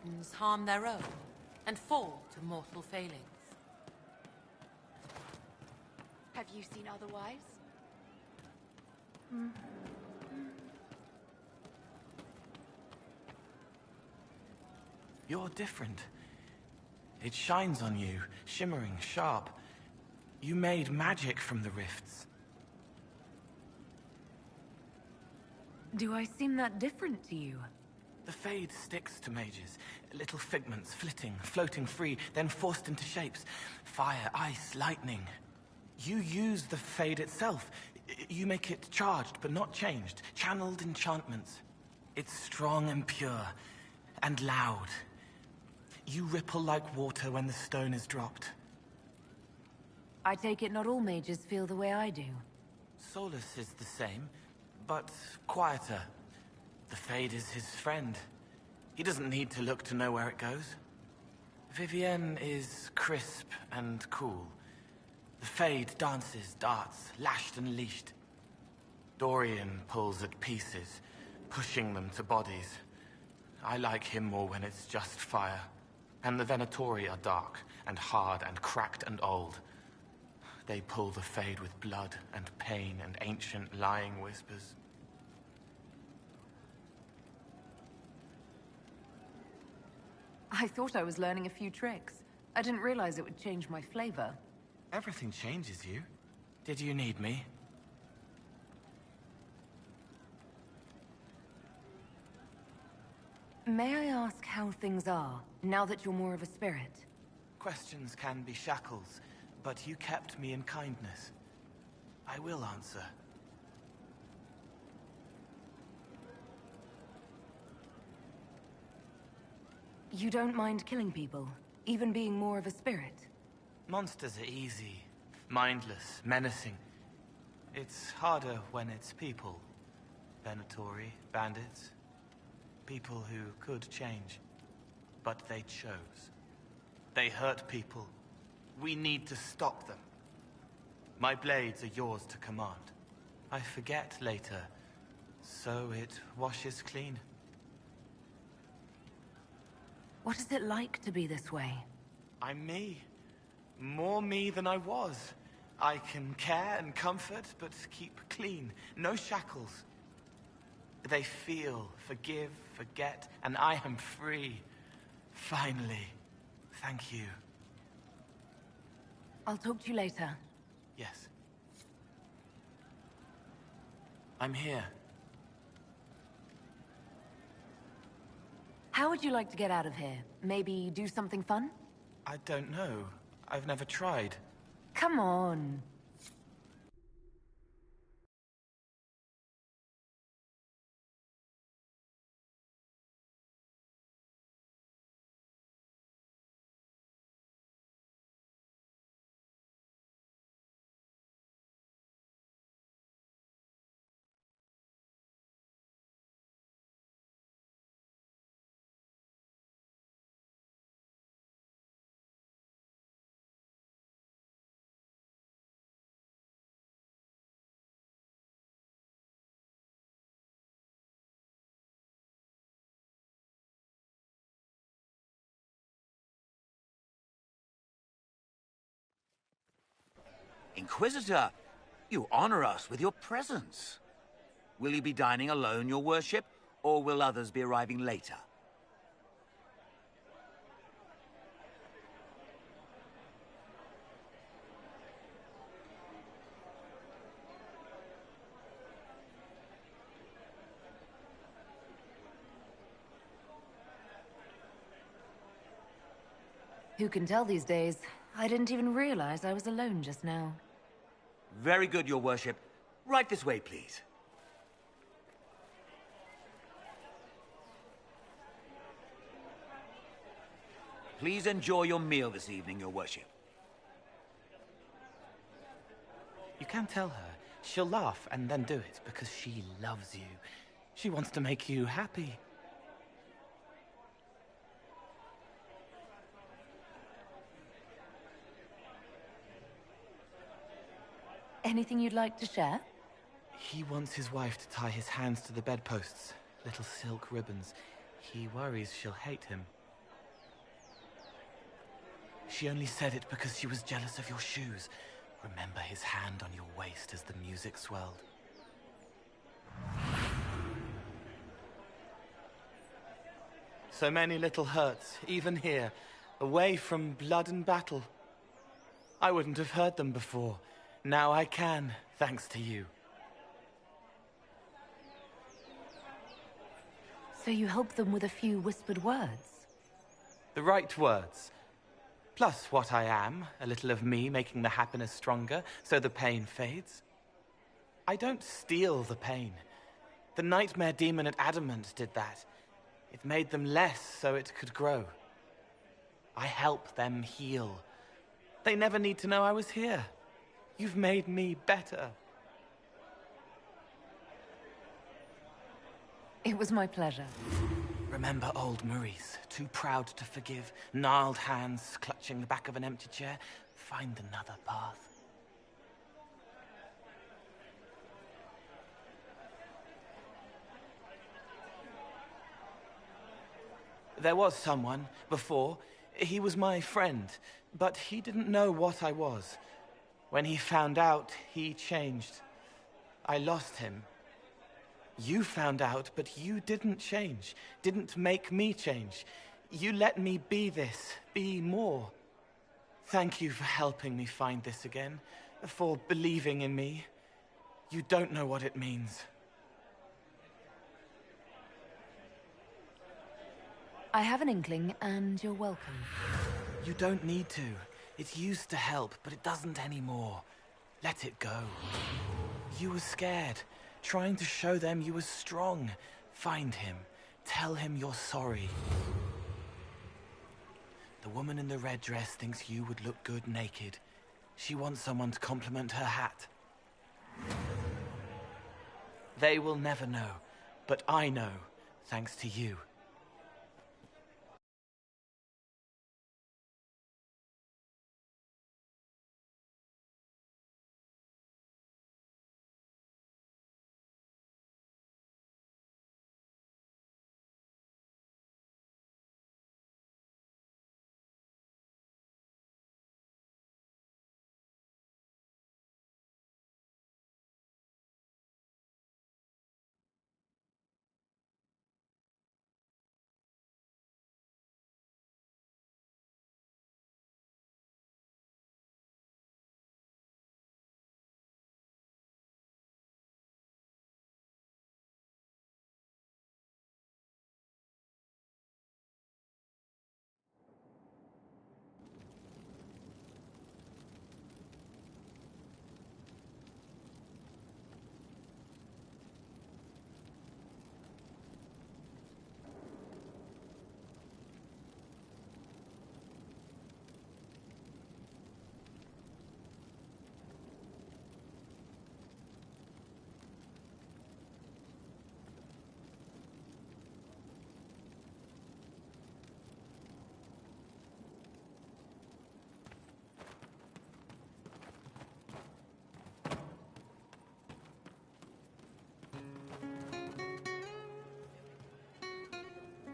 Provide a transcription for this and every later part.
maidens harm their own and fall to mortal failings. Have you seen otherwise? You're different. It shines on you, shimmering, sharp. You made magic from the rifts. Do I seem that different to you? The Fade sticks to mages. Little figments, flitting, floating free, then forced into shapes. Fire, ice, lightning. You use the Fade itself. You make it charged, but not changed. Channeled enchantments. It's strong and pure, and loud. You ripple like water when the stone is dropped. I take it not all mages feel the way I do. Solus is the same, but quieter. The Fade is his friend. He doesn't need to look to know where it goes. Vivienne is crisp and cool. The Fade dances, darts, lashed and leashed. Dorian pulls at pieces, pushing them to bodies. I like him more when it's just fire. And the Venatori are dark, and hard, and cracked, and old. They pull the Fade with blood, and pain, and ancient lying whispers. I thought I was learning a few tricks. I didn't realize it would change my flavor. Everything changes you. Did you need me? May I ask how things are, now that you're more of a spirit? Questions can be shackles, but you kept me in kindness. I will answer. You don't mind killing people, even being more of a spirit? Monsters are easy, mindless, menacing. It's harder when it's people. Venatori, bandits. People who could change. But they chose. They hurt people. We need to stop them. My blades are yours to command. I forget later, so it washes clean. What is it like to be this way? I'm me. More me than I was. I can care and comfort, but keep clean. No shackles. They feel, forgive, forget, and I am free. Finally. Thank you. I'll talk to you later. Yes. I'm here. How would you like to get out of here? Maybe do something fun? I don't know. I've never tried. Come on. Inquisitor, you honor us with your presence. Will you be dining alone, your worship, or will others be arriving later? Who can tell these days? I didn't even realize I was alone just now. Very good, your worship. Right this way, please. Please enjoy your meal this evening, your worship. You can tell her. She'll laugh and then do it because she loves you. She wants to make you happy. Anything you'd like to share? He wants his wife to tie his hands to the bedposts. Little silk ribbons. He worries she'll hate him. she only said it because she was jealous of your shoes. Remember his hand on your waist as the music swelled. So many little hurts, even here, away from blood and battle. I wouldn't have heard them before. Now I can, thanks to you. So you help them with a few whispered words? The right words. Plus what I am, a little of me making the happiness stronger, so the pain fades. I don't steal the pain. The nightmare demon at Adamant did that. It made them less so it could grow. I help them heal. They never need to know I was here. You've made me better. It was my pleasure. Remember old Maurice, too proud to forgive, gnarled hands clutching the back of an empty chair? Find another path. There was someone, before. He was my friend, but he didn't know what I was. When he found out, he changed. I lost him. You found out, but you didn't change. Didn't make me change. You let me be this, be more. Thank you for helping me find this again, for believing in me. You don't know what it means. I have an inkling, and you're welcome. You don't need to. It used to help, but it doesn't anymore. Let it go. You were scared, trying to show them you were strong. Find him. Tell him you're sorry. The woman in the red dress thinks you would look good naked. She wants someone to compliment her hat. They will never know, but I know, thanks to you.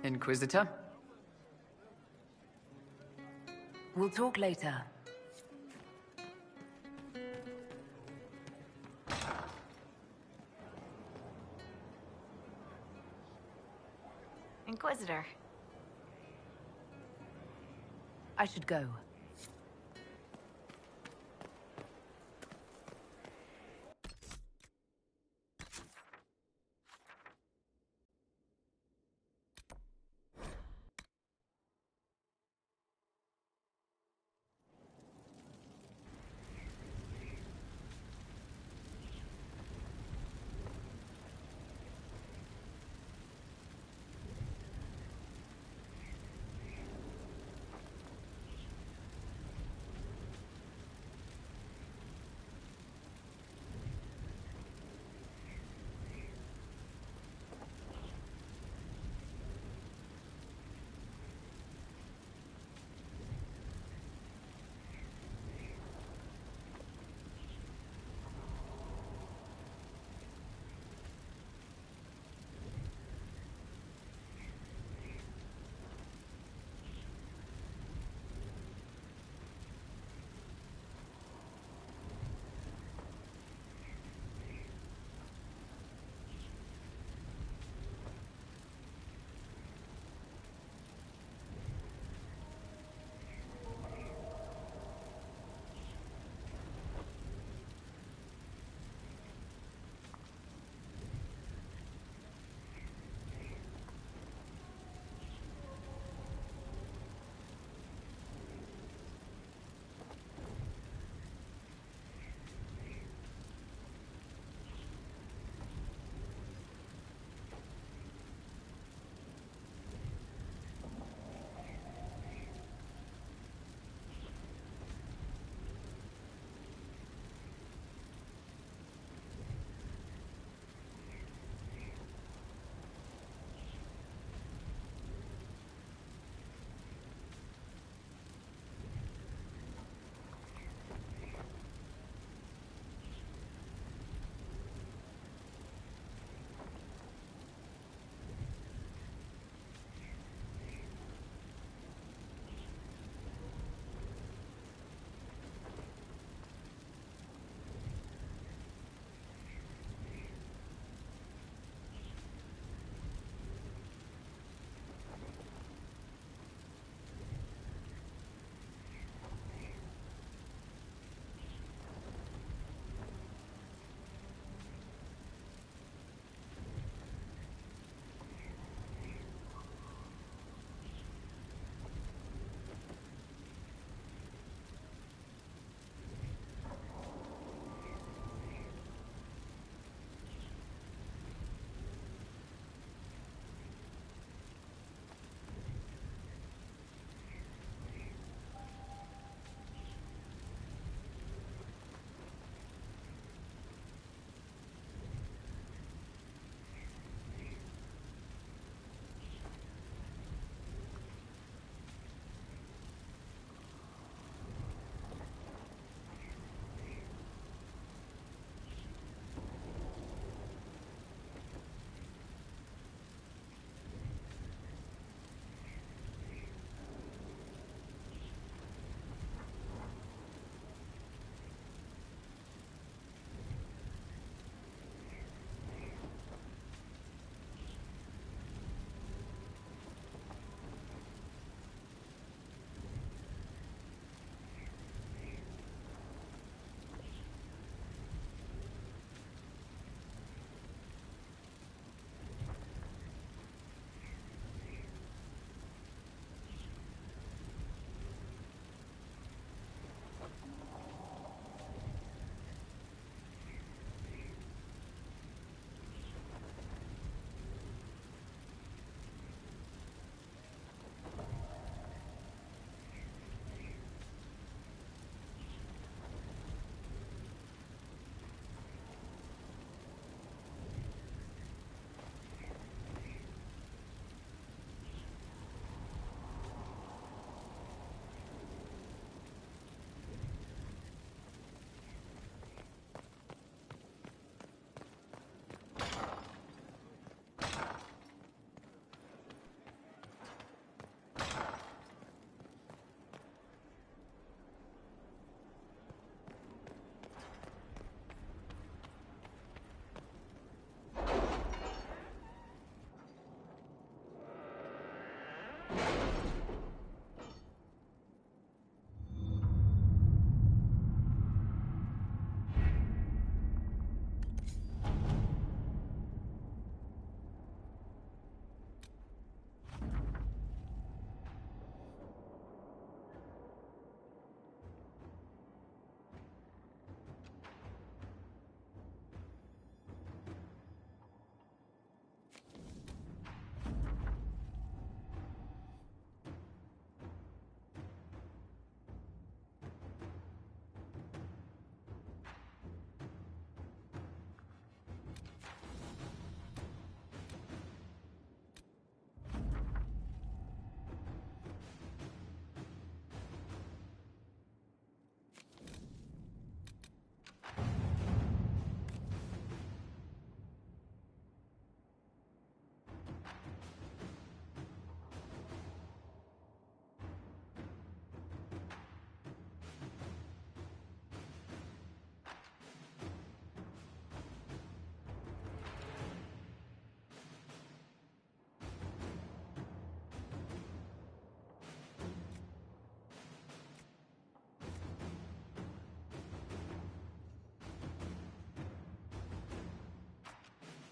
Inquisitor? We'll talk later. Inquisitor. I should go.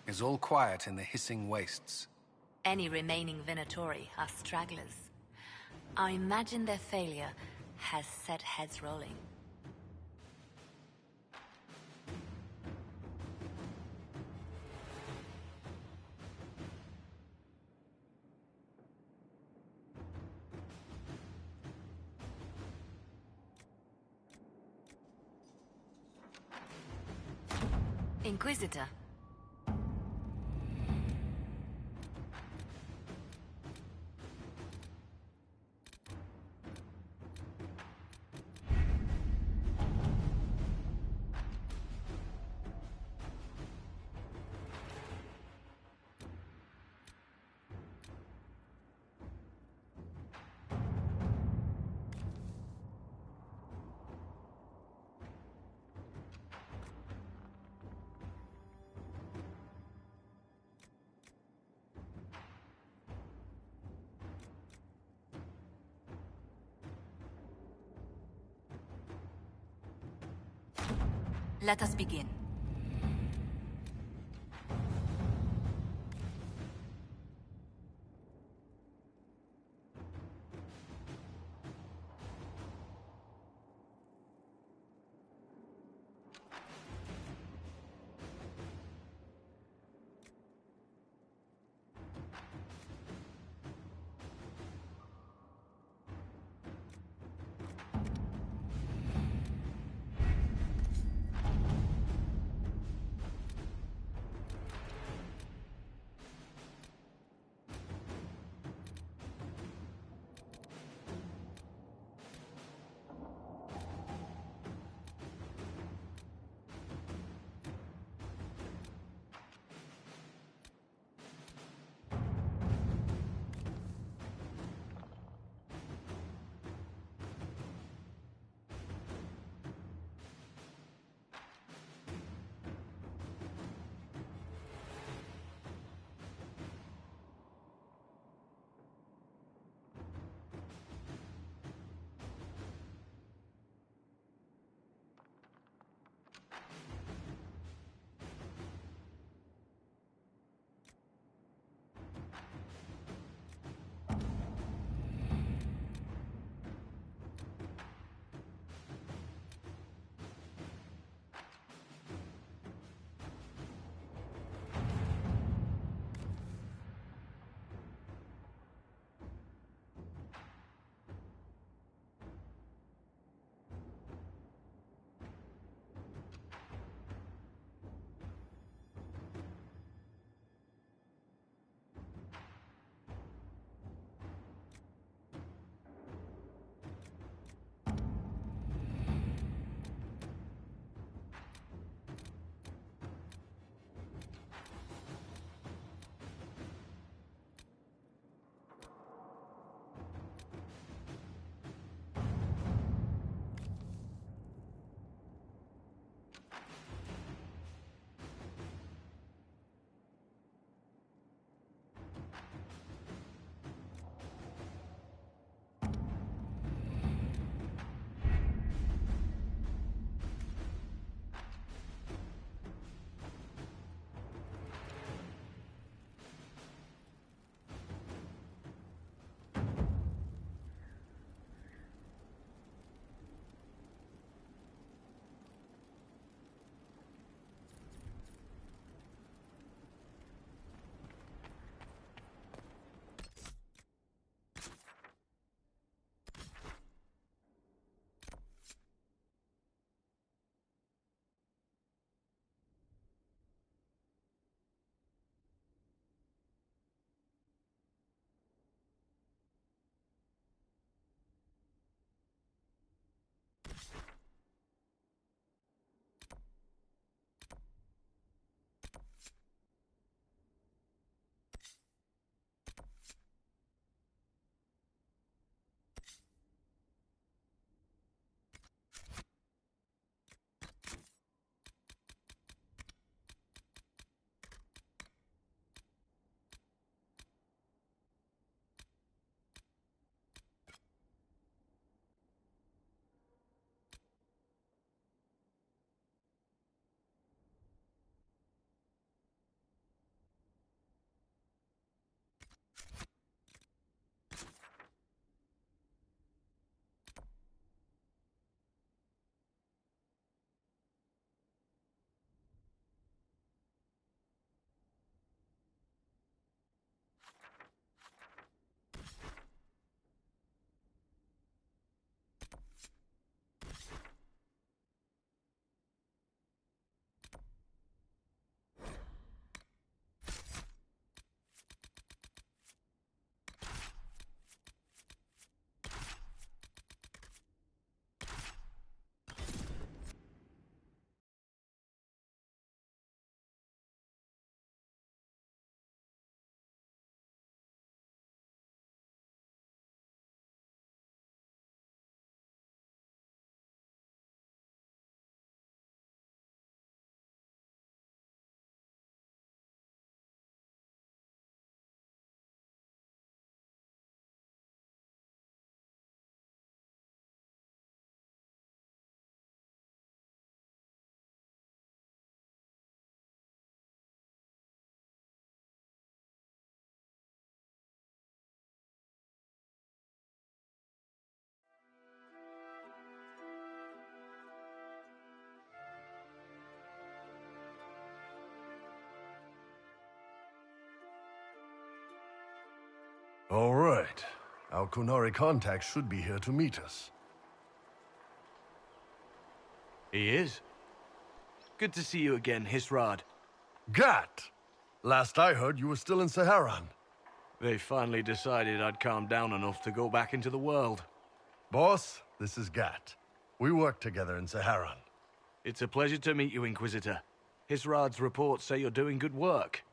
is all quiet in the hissing wastes. Any remaining Venatori are stragglers. I imagine their failure has set heads rolling. Inquisitor. Let us begin. All right. Our Kunari contact should be here to meet us. He is. Good to see you again, Hisrad. Gat! Last I heard, you were still in Saharan. They finally decided I'd calmed down enough to go back into the world. Boss, this is Gat. We work together in Saharan. It's a pleasure to meet you, Inquisitor. Hisrad's reports say you're doing good work.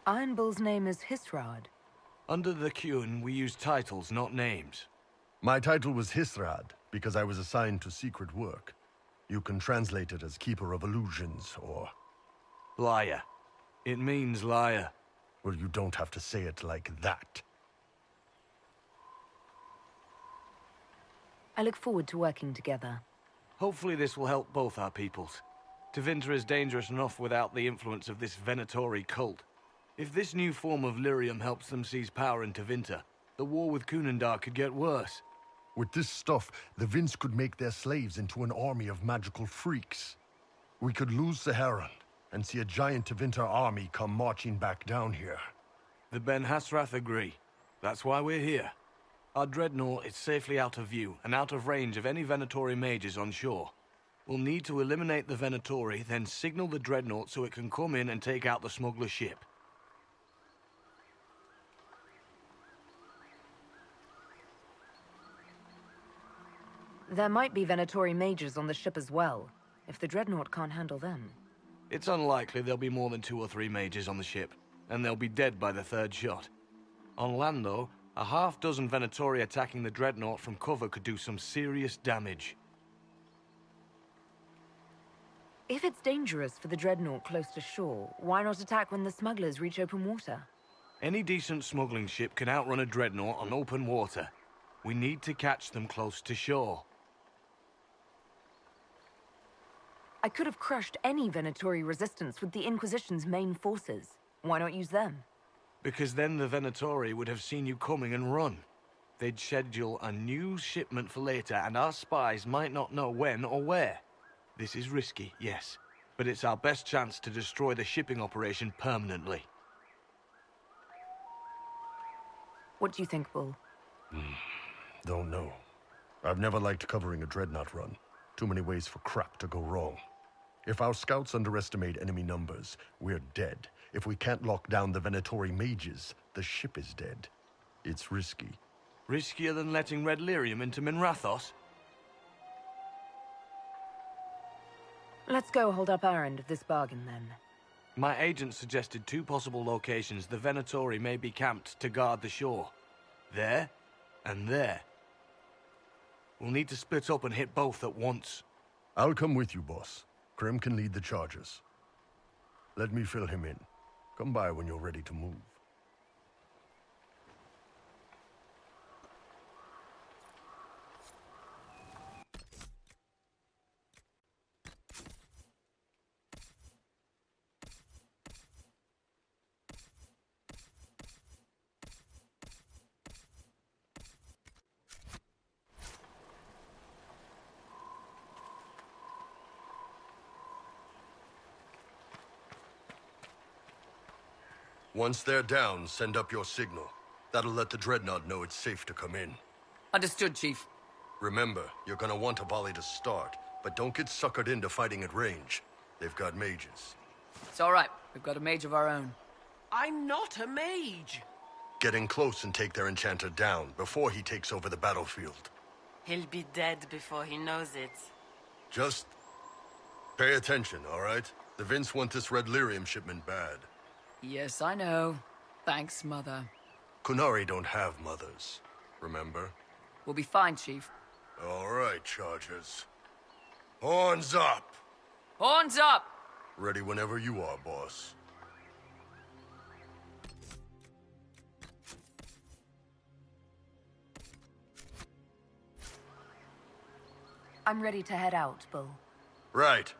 Iron Bull's name is Hisrad. Under the Qun, we use titles, not names. My title was Hisrad, because I was assigned to secret work. You can translate it as Keeper of Illusions, or... Liar. It means liar. Well, you don't have to say it like that. I look forward to working together. Hopefully this will help both our peoples. Tevinter is dangerous enough without the influence of this Venatori cult. If this new form of lyrium helps them seize power in Tevinter, the war with Kunandar could get worse. With this stuff, the Vince could make their slaves into an army of magical freaks. We could lose Saharan, and see a giant Tevinter army come marching back down here. The Ben Hasrath agree. That's why we're here. Our dreadnought is safely out of view, and out of range of any Venatori mages on shore. We'll need to eliminate the Venatori, then signal the dreadnought so it can come in and take out the smuggler ship. There might be Venatori mages on the ship as well, if the Dreadnought can't handle them. It's unlikely there'll be more than 2 or 3 mages on the ship, and they'll be dead by the 3rd shot. On land, though, a half-dozen Venatori attacking the Dreadnought from cover could do some serious damage. If it's dangerous for the Dreadnought close to shore, why not attack when the smugglers reach open water? Any decent smuggling ship can outrun a Dreadnought on open water. We need to catch them close to shore. I could have crushed any Venatori resistance with the Inquisition's main forces. Why not use them? Because then the Venatori would have seen you coming and run. They'd schedule a new shipment for later, and our spies might not know when or where. This is risky, yes, but it's our best chance to destroy the shipping operation permanently. What do you think, Bull? Don't know. I've never liked covering a dreadnought run. Too many ways for crap to go wrong. If our scouts underestimate enemy numbers, we're dead. If we can't lock down the Venatori mages, the ship is dead. It's risky. Riskier than letting Red Lyrium into Minrathos? Let's go hold up our end of this bargain, then. My agent suggested 2 possible locations the Venatori may be camped to guard the shore. There, and there. We'll need to split up and hit both at once. I'll come with you, boss. Krim can lead the charges. Let me fill him in. Come by when you're ready to move. Once they're down, send up your signal. That'll let the Dreadnought know it's safe to come in. Understood, Chief. Remember, you're gonna want a volley to start, but don't get suckered into fighting at range. They've got mages. It's all right. We've got a mage of our own. I'm not a mage. Get in close and take their enchanter down before he takes over the battlefield. He'll be dead before he knows it. Just pay attention, all right? The Vince want this Red Lyrium shipment bad. Yes, I know. Thanks, Mother. Kunari don't have mothers, remember? We'll be fine, Chief. All right, Chargers. Horns up! Horns up! Ready whenever you are, boss. I'm ready to head out, Bull. Right.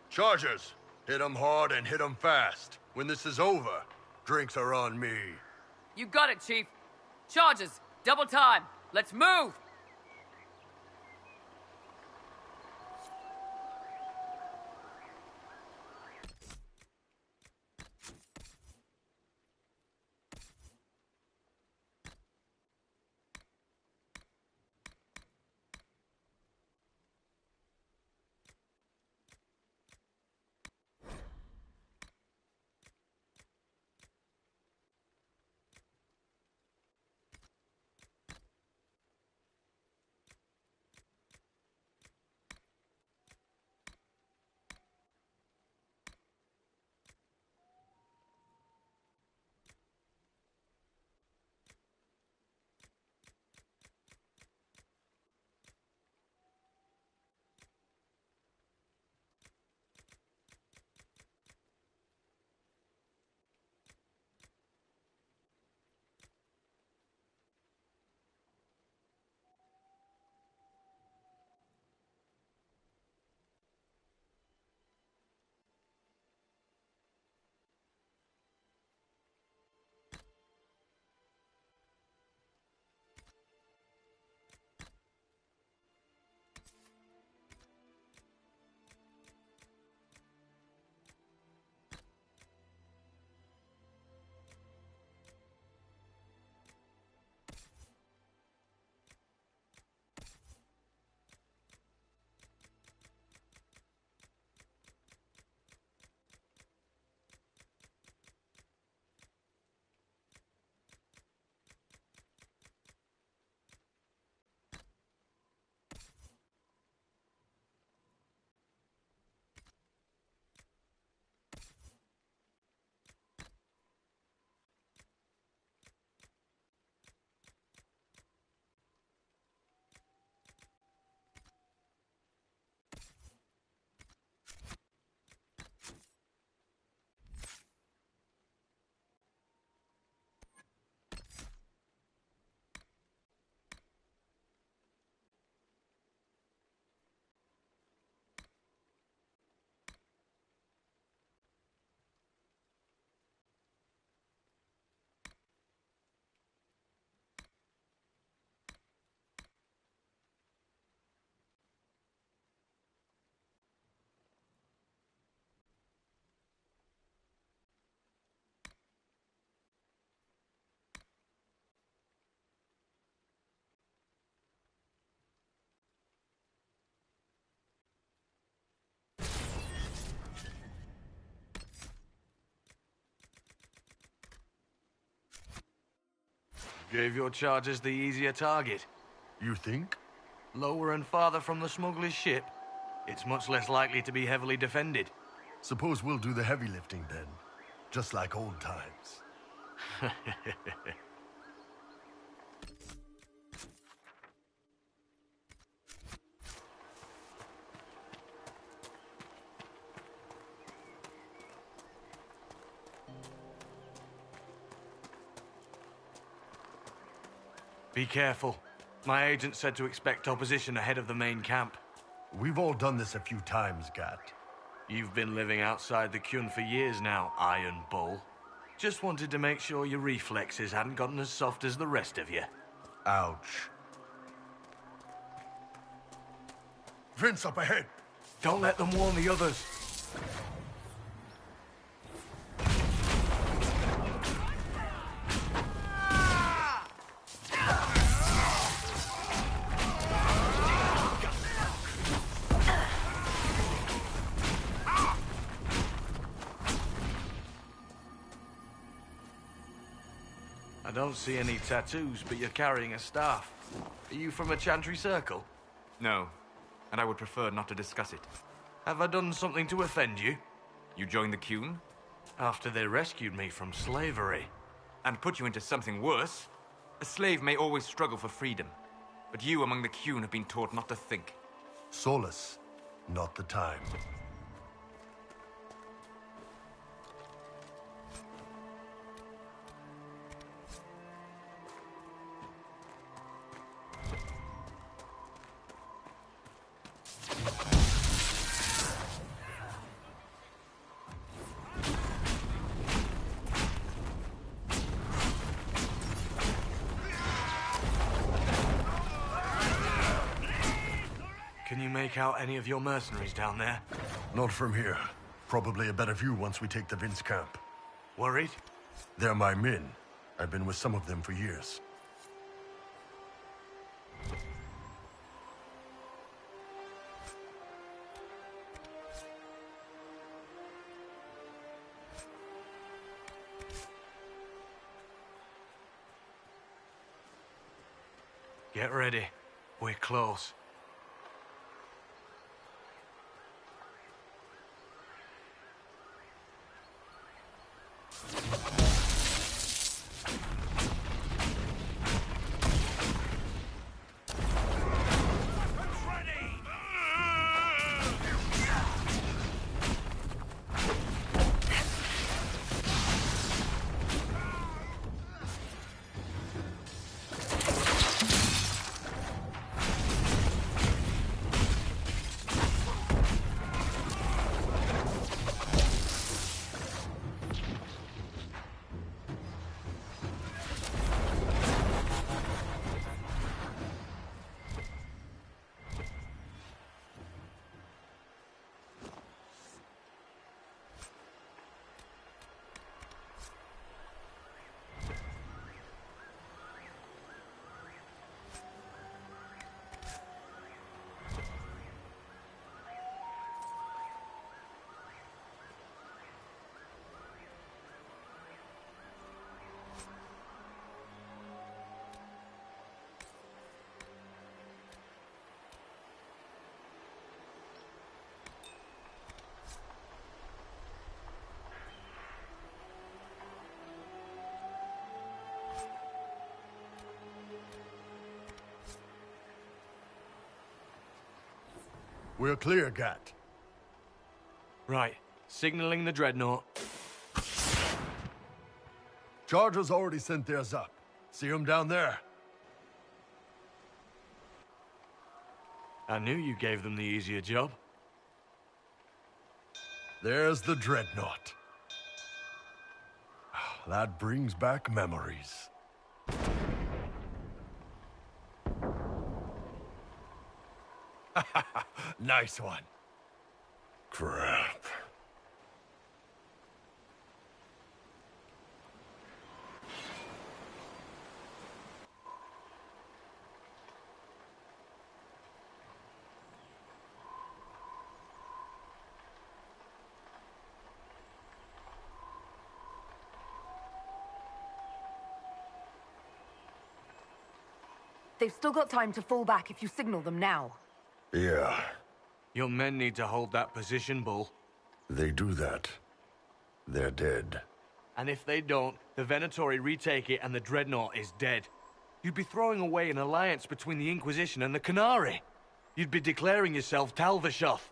Chargers, Hit 'em hard and hit 'em fast. When this is over, drinks are on me. You got it, Chief. Charges. Double time. Let's move! Gave your charges the easier target. You think? Lower and farther from the smuggler's ship, it's much less likely to be heavily defended. Suppose we'll do the heavy lifting then. Just like old times. Be careful. My agent said to expect opposition ahead of the main camp. We've all done this a few times, Gat. You've been living outside the Kyun for years now, Iron Bull. Just wanted to make sure your reflexes hadn't gotten as soft as the rest of you. Ouch. Vince, up ahead! Don't let them warn the others. I don't see any tattoos, but you're carrying a staff. Are you from a Chantry Circle? No, and I would prefer not to discuss it. Have I done something to offend you? You joined the Kyun? After they rescued me from slavery. And put you into something worse? A slave may always struggle for freedom, but you among the Kyun have been taught not to think. Solace, not the time. you make out any of your mercenaries down there? Not from here. Probably a better view once we take the Vince camp. Worried? They're my men. I've been with some of them for years. Get ready. We're close. We're clear, Gat. Right. Signaling the dreadnought. Chargers already sent theirs up. See them down there? I knew you gave them the easier job. There's the dreadnought. That brings back memories. Nice one. Crap. They've still got time to fall back if you signal them now. Yeah, Your men need to hold that position, Bull. they do that. They're dead. And if they don't, the Venatori retake it and the dreadnought is dead. You'd be throwing away an alliance between the Inquisition and the Canary. You'd be declaring yourself Talvishoth.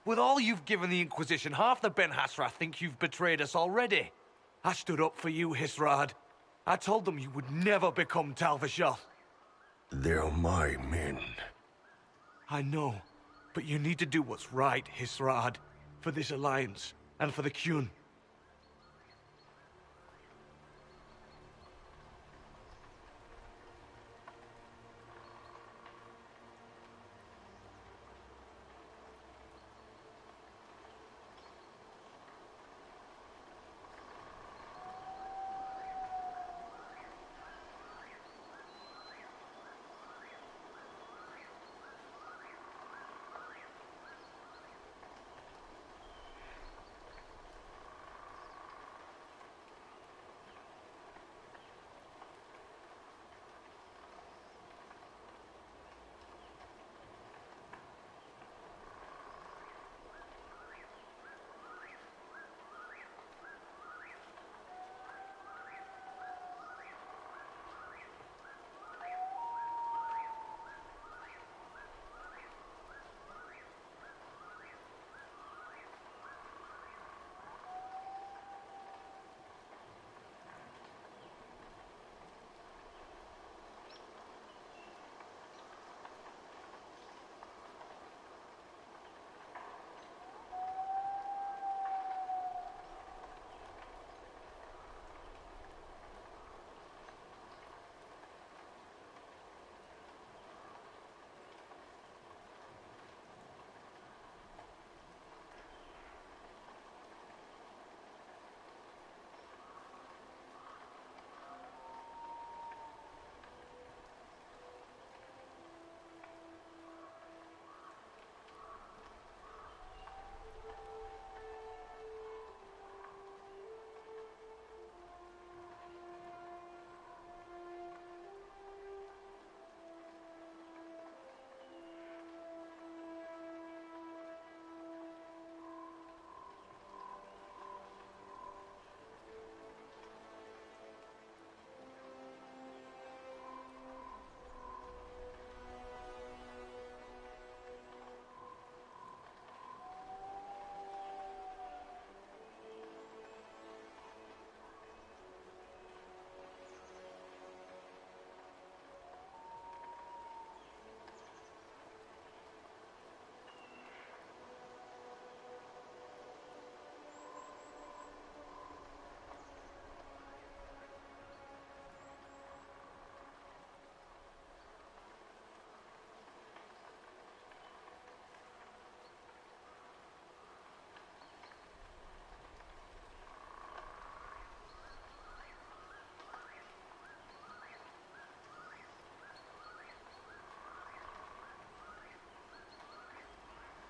With all you've given the Inquisition, half the Ben Hasra think you've betrayed us already. I stood up for you, Hisrad. I told them you would never become Talvishoth. They're my men. I know, but you need to do what's right, Hisrad. For this alliance, and for the Qun.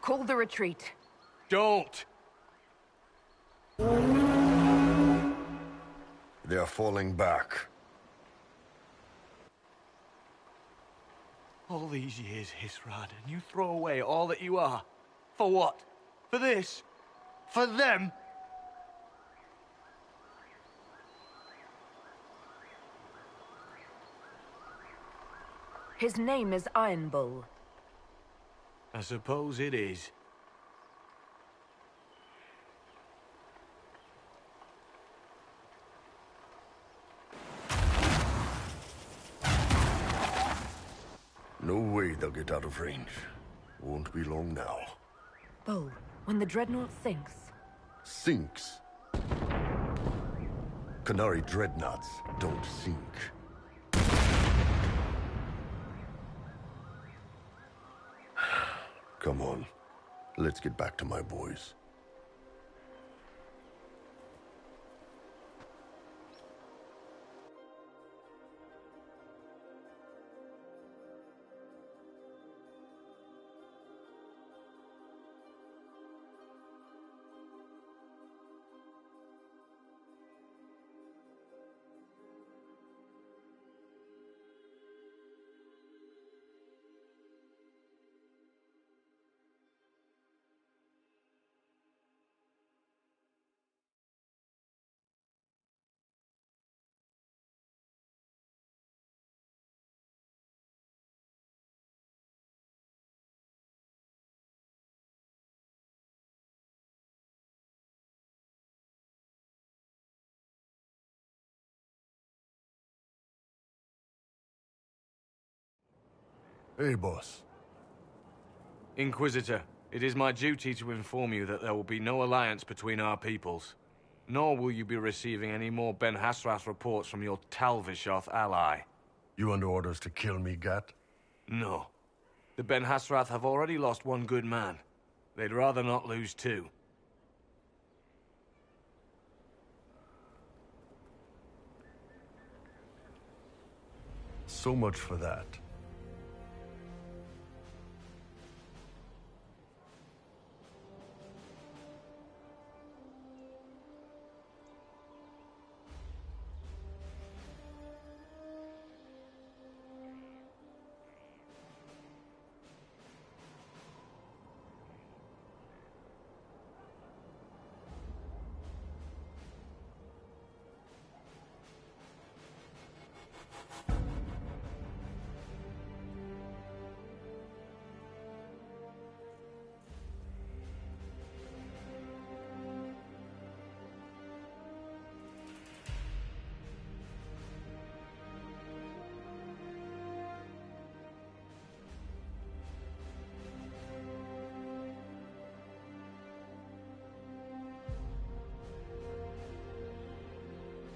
Call the retreat. Don't! They're falling back. All these years, Hisrad, and you throw away all that you are. For what? For this? For them? His name is Iron Bull. I suppose it is. No way they'll get out of range. Won't be long now. Bull, when the dreadnought sinks... Sinks? Canary dreadnoughts don't sink. Come on. Let's get back to my boys. Hey, boss. Inquisitor, it is my duty to inform you that there will be no alliance between our peoples. Nor will you be receiving any more Ben Hasrath reports from your Talvishoth ally. You under orders to kill me, Gat? No. The Ben Hasrath have already lost one good man. They'd rather not lose two. So much for that.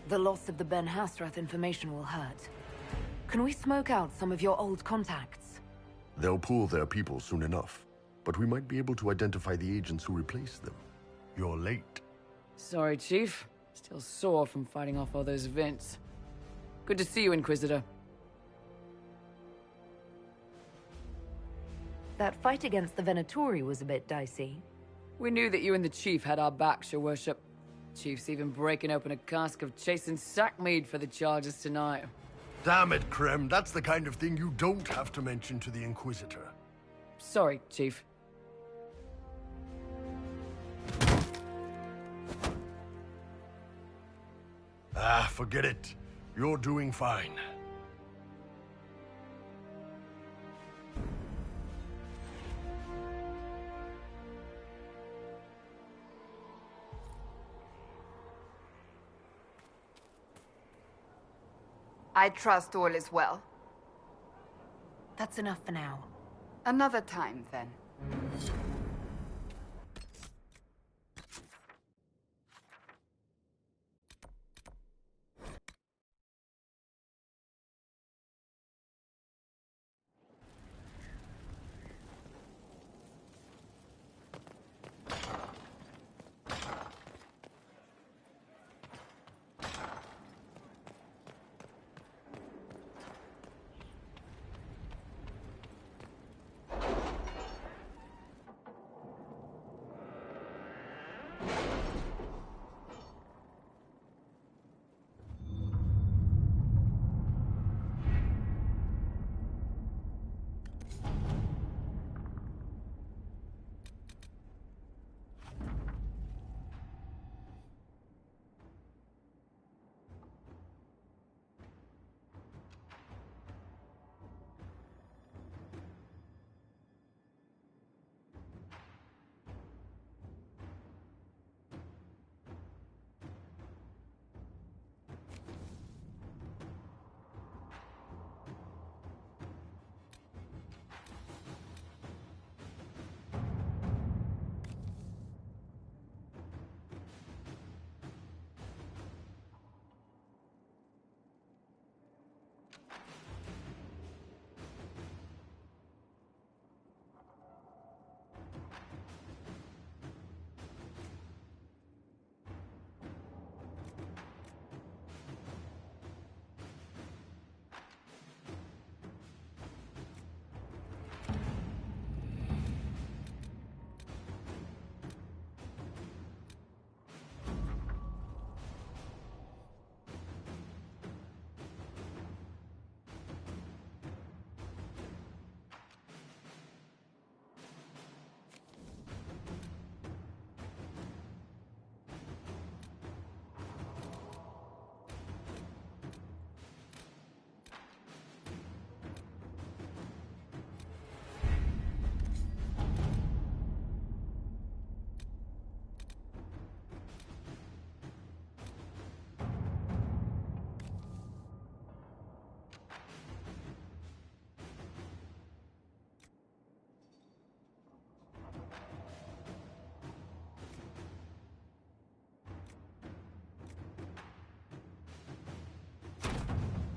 The loss of the Ben Hasrath information will hurt. Can we smoke out some of your old contacts? They'll pool their people soon enough, but we might be able to identify the agents who replaced them. You're late. Sorry, Chief. Still sore from fighting off all those events. Good to see you, Inquisitor. That fight against the Venatori was a bit dicey. We knew that you and the Chief had our backs, Your Worship. Chief's even breaking open a cask of chasing sackmead for the charges tonight. Damn it, Krem. That's the kind of thing you don't have to mention to the Inquisitor. Sorry, Chief. Ah, forget it. You're doing fine. I trust all is well. That's enough for now. Another time, then.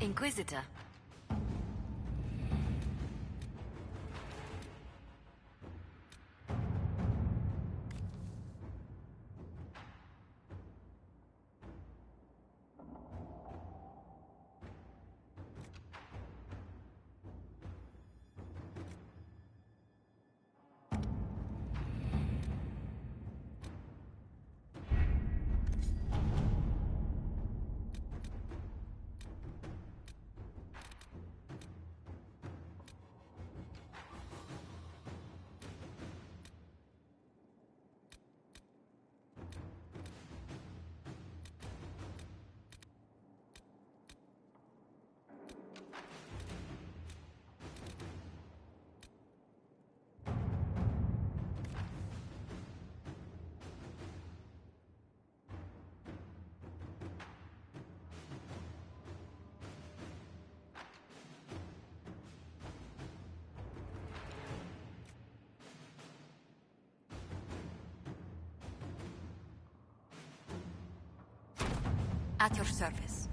Inquisitor. At your service.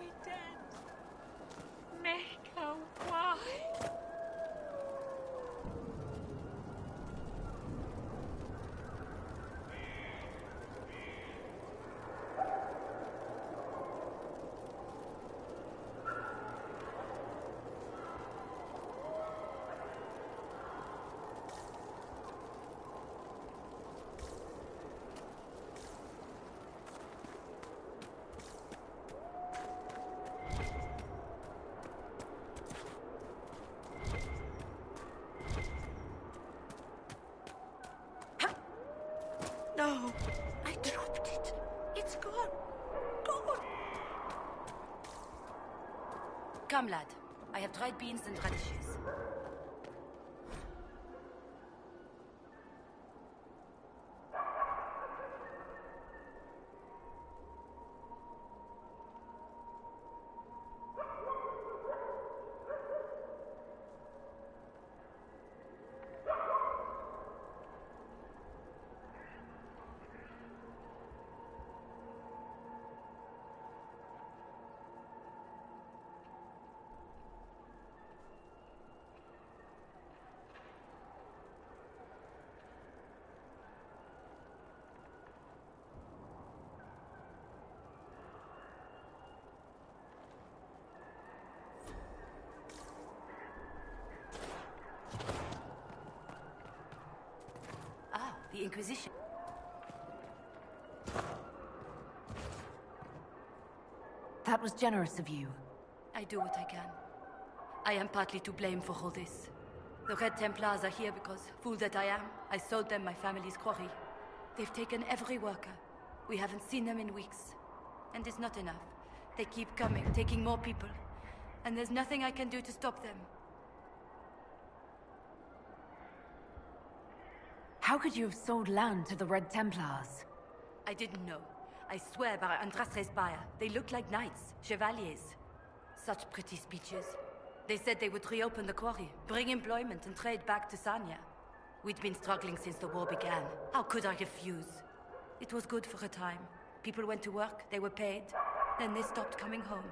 we dead? Mako, why? No, I dropped it. It's gone. Gone. Come, lad. I have dried beans and radishes. The Inquisition. That was generous of you. I do what I can. I am partly to blame for all this. The Red Templars are here because, fool that I am, I sold them my family's quarry. They've taken every worker. We haven't seen them in weeks. And it's not enough. They keep coming, taking more people. And there's nothing I can do to stop them. How could you have sold land to the Red Templars? I didn't know. I swear by Andrastre's buyer, they look like knights, chevaliers. Such pretty speeches. They said they would reopen the quarry, bring employment and trade back to Sanya. We'd been struggling since the war began. How could I refuse? It was good for a time. People went to work, they were paid. Then they stopped coming home.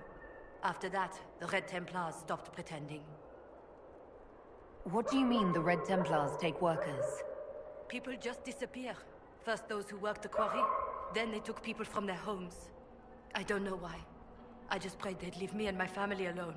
After that, the Red Templars stopped pretending. What do you mean the Red Templars take workers? People just disappear. First those who worked the quarry, then they took people from their homes. I don't know why. I just prayed they'd leave me and my family alone.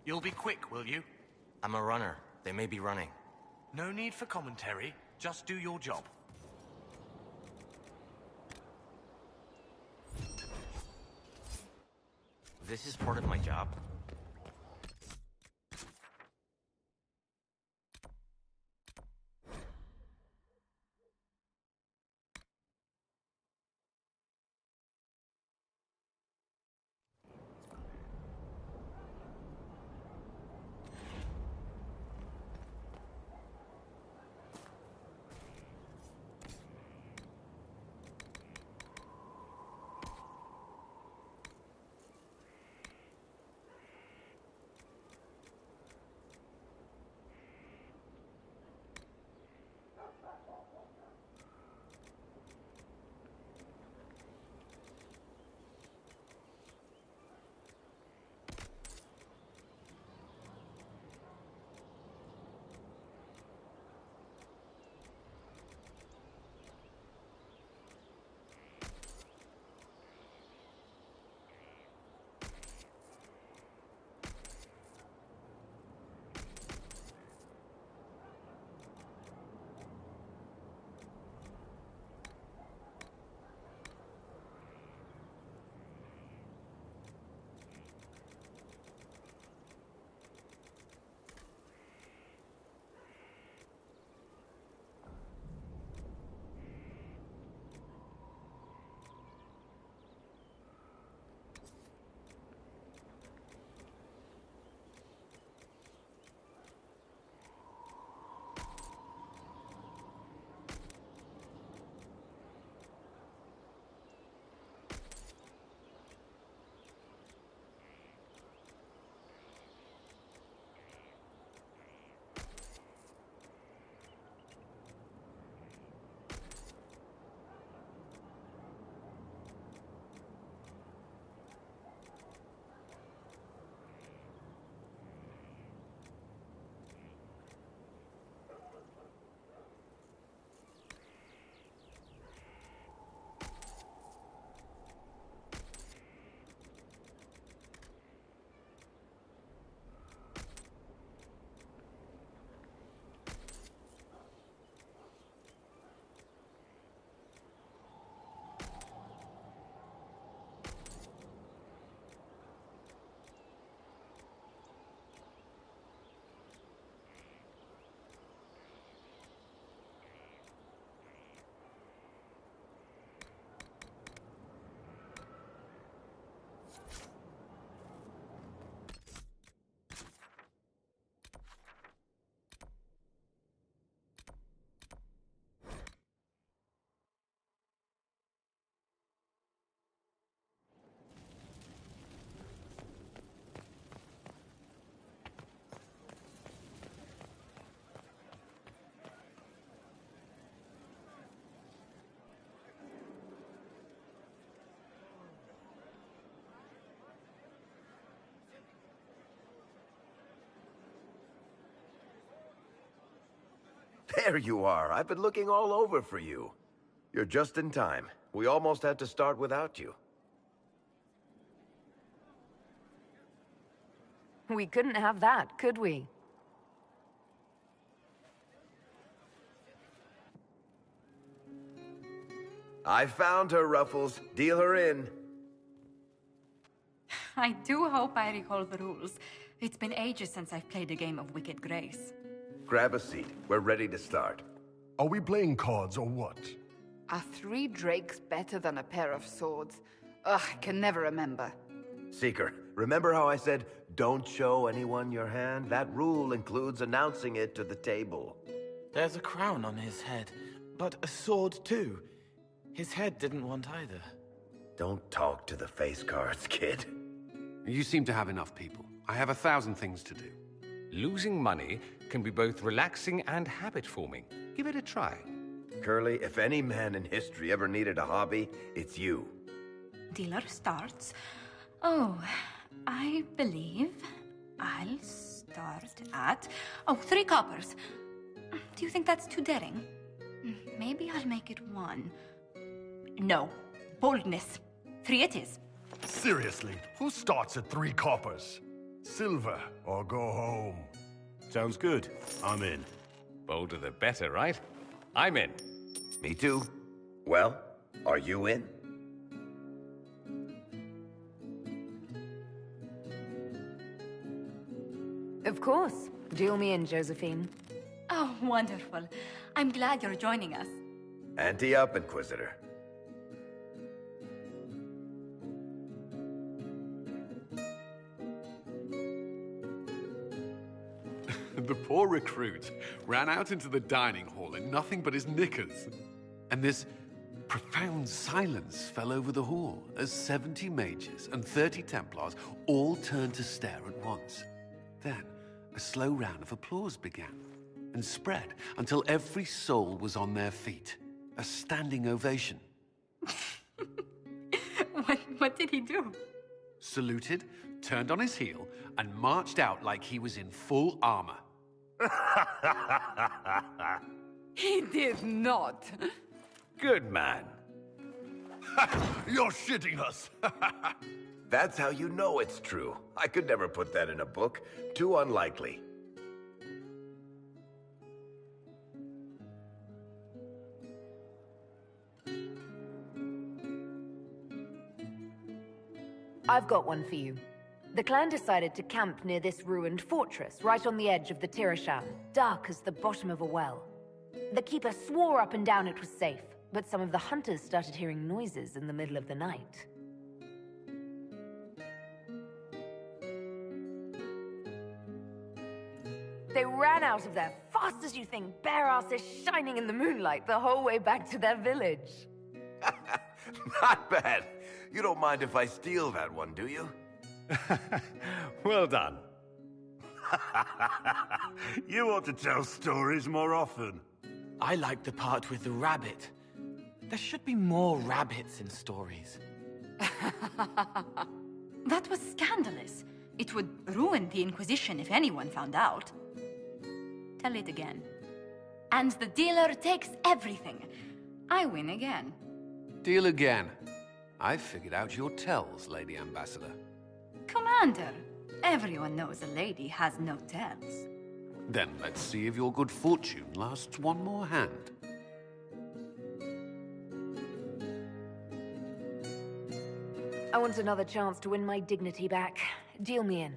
You'll be quick, will you? I'm a runner. They may be running. No need for commentary. Just do your job. This is part of my job. There you are. I've been looking all over for you. You're just in time. We almost had to start without you. We couldn't have that, could we? I found her, Ruffles. Deal her in. I do hope I recall the rules. It's been ages since I've played a game of Wicked Grace. Grab a seat. We're ready to start. Are we playing cards or what? Are 3 drakes better than a pair of swords? Ugh, I can never remember. Seeker, remember how I said, don't show anyone your hand? That rule includes announcing it to the table. There's a crown on his head, but a sword too. His head didn't want either. Don't talk to the face cards, kid. You seem to have enough people. I have 1,000 things to do. Losing money can be both relaxing and habit-forming. Give it a try. Curly, if any man in history ever needed a hobby, it's you. Dealer starts. Oh, I believe I'll start at... Oh, 3 coppers. Do you think that's too daring? Maybe I'll make it 1. No. Boldness. 3 it is. Seriously, who starts at 3 coppers? Silver or go home. Sounds good. I'm in. Bolder the better, right? I'm in. Me too. Well, are you in? Of course. Deal me in, Josephine. Oh, wonderful. I'm glad you're joining us. Ante up, Inquisitor. The poor recruit ran out into the dining hall in nothing but his knickers. And this profound silence fell over the hall as 70 mages and 30 Templars all turned to stare at once. Then, a slow round of applause began and spread until every soul was on their feet. A standing ovation. What did he do? Saluted, turned on his heel, and marched out like he was in full armor. He did not. Good man. You're shitting us. That's how you know it's true. I could never put that in a book. Too unlikely. I've got one for you. The clan decided to camp near this ruined fortress, right on the edge of the Tirasham, dark as the bottom of a well. The keeper swore up and down it was safe, but some of the hunters started hearing noises in the middle of the night. They ran out of there fast as you think, bare asses shining in the moonlight the whole way back to their village. Not bad. You don't mind if I steal that one, do you? Well done. You ought to tell stories more often. I like the part with the rabbit. There should be more rabbits in stories. That was scandalous. It would ruin the Inquisition if anyone found out. Tell it again. And the dealer takes everything. I win again. Deal again. I've figured out your tells, Lady Ambassador. Commander, everyone knows a lady has no tells. Then let's see if your good fortune lasts one more hand. I want another chance to win my dignity back. Deal me in.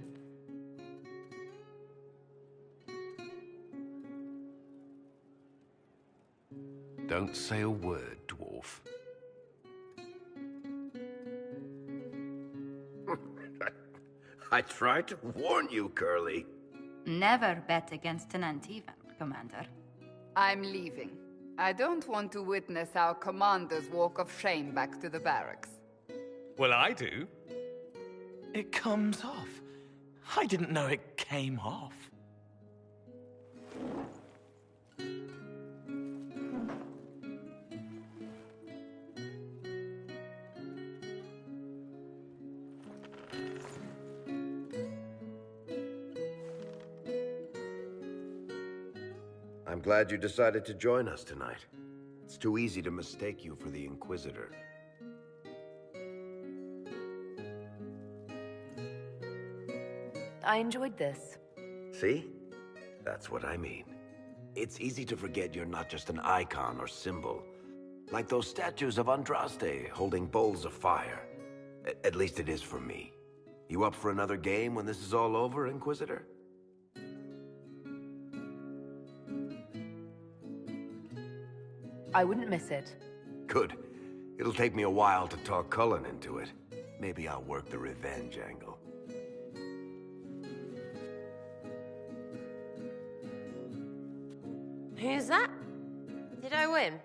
Don't say a word, dwarf. I tried to warn you, Curly. Never bet against an Antivan, Commander. I'm leaving. I don't want to witness our commander's walk of shame back to the barracks. Well, I do. It comes off. I didn't know it came off. I'm glad you decided to join us tonight. It's too easy to mistake you for the Inquisitor. I enjoyed this. See? That's what I mean. It's easy to forget you're not just an icon or symbol. Like those statues of Andraste holding bowls of fire. At least it is for me. You up for another game when this is all over, Inquisitor? I wouldn't miss it. Good. It'll take me a while to talk Cullen into it. Maybe I'll work the revenge angle. Who's that? Did I win?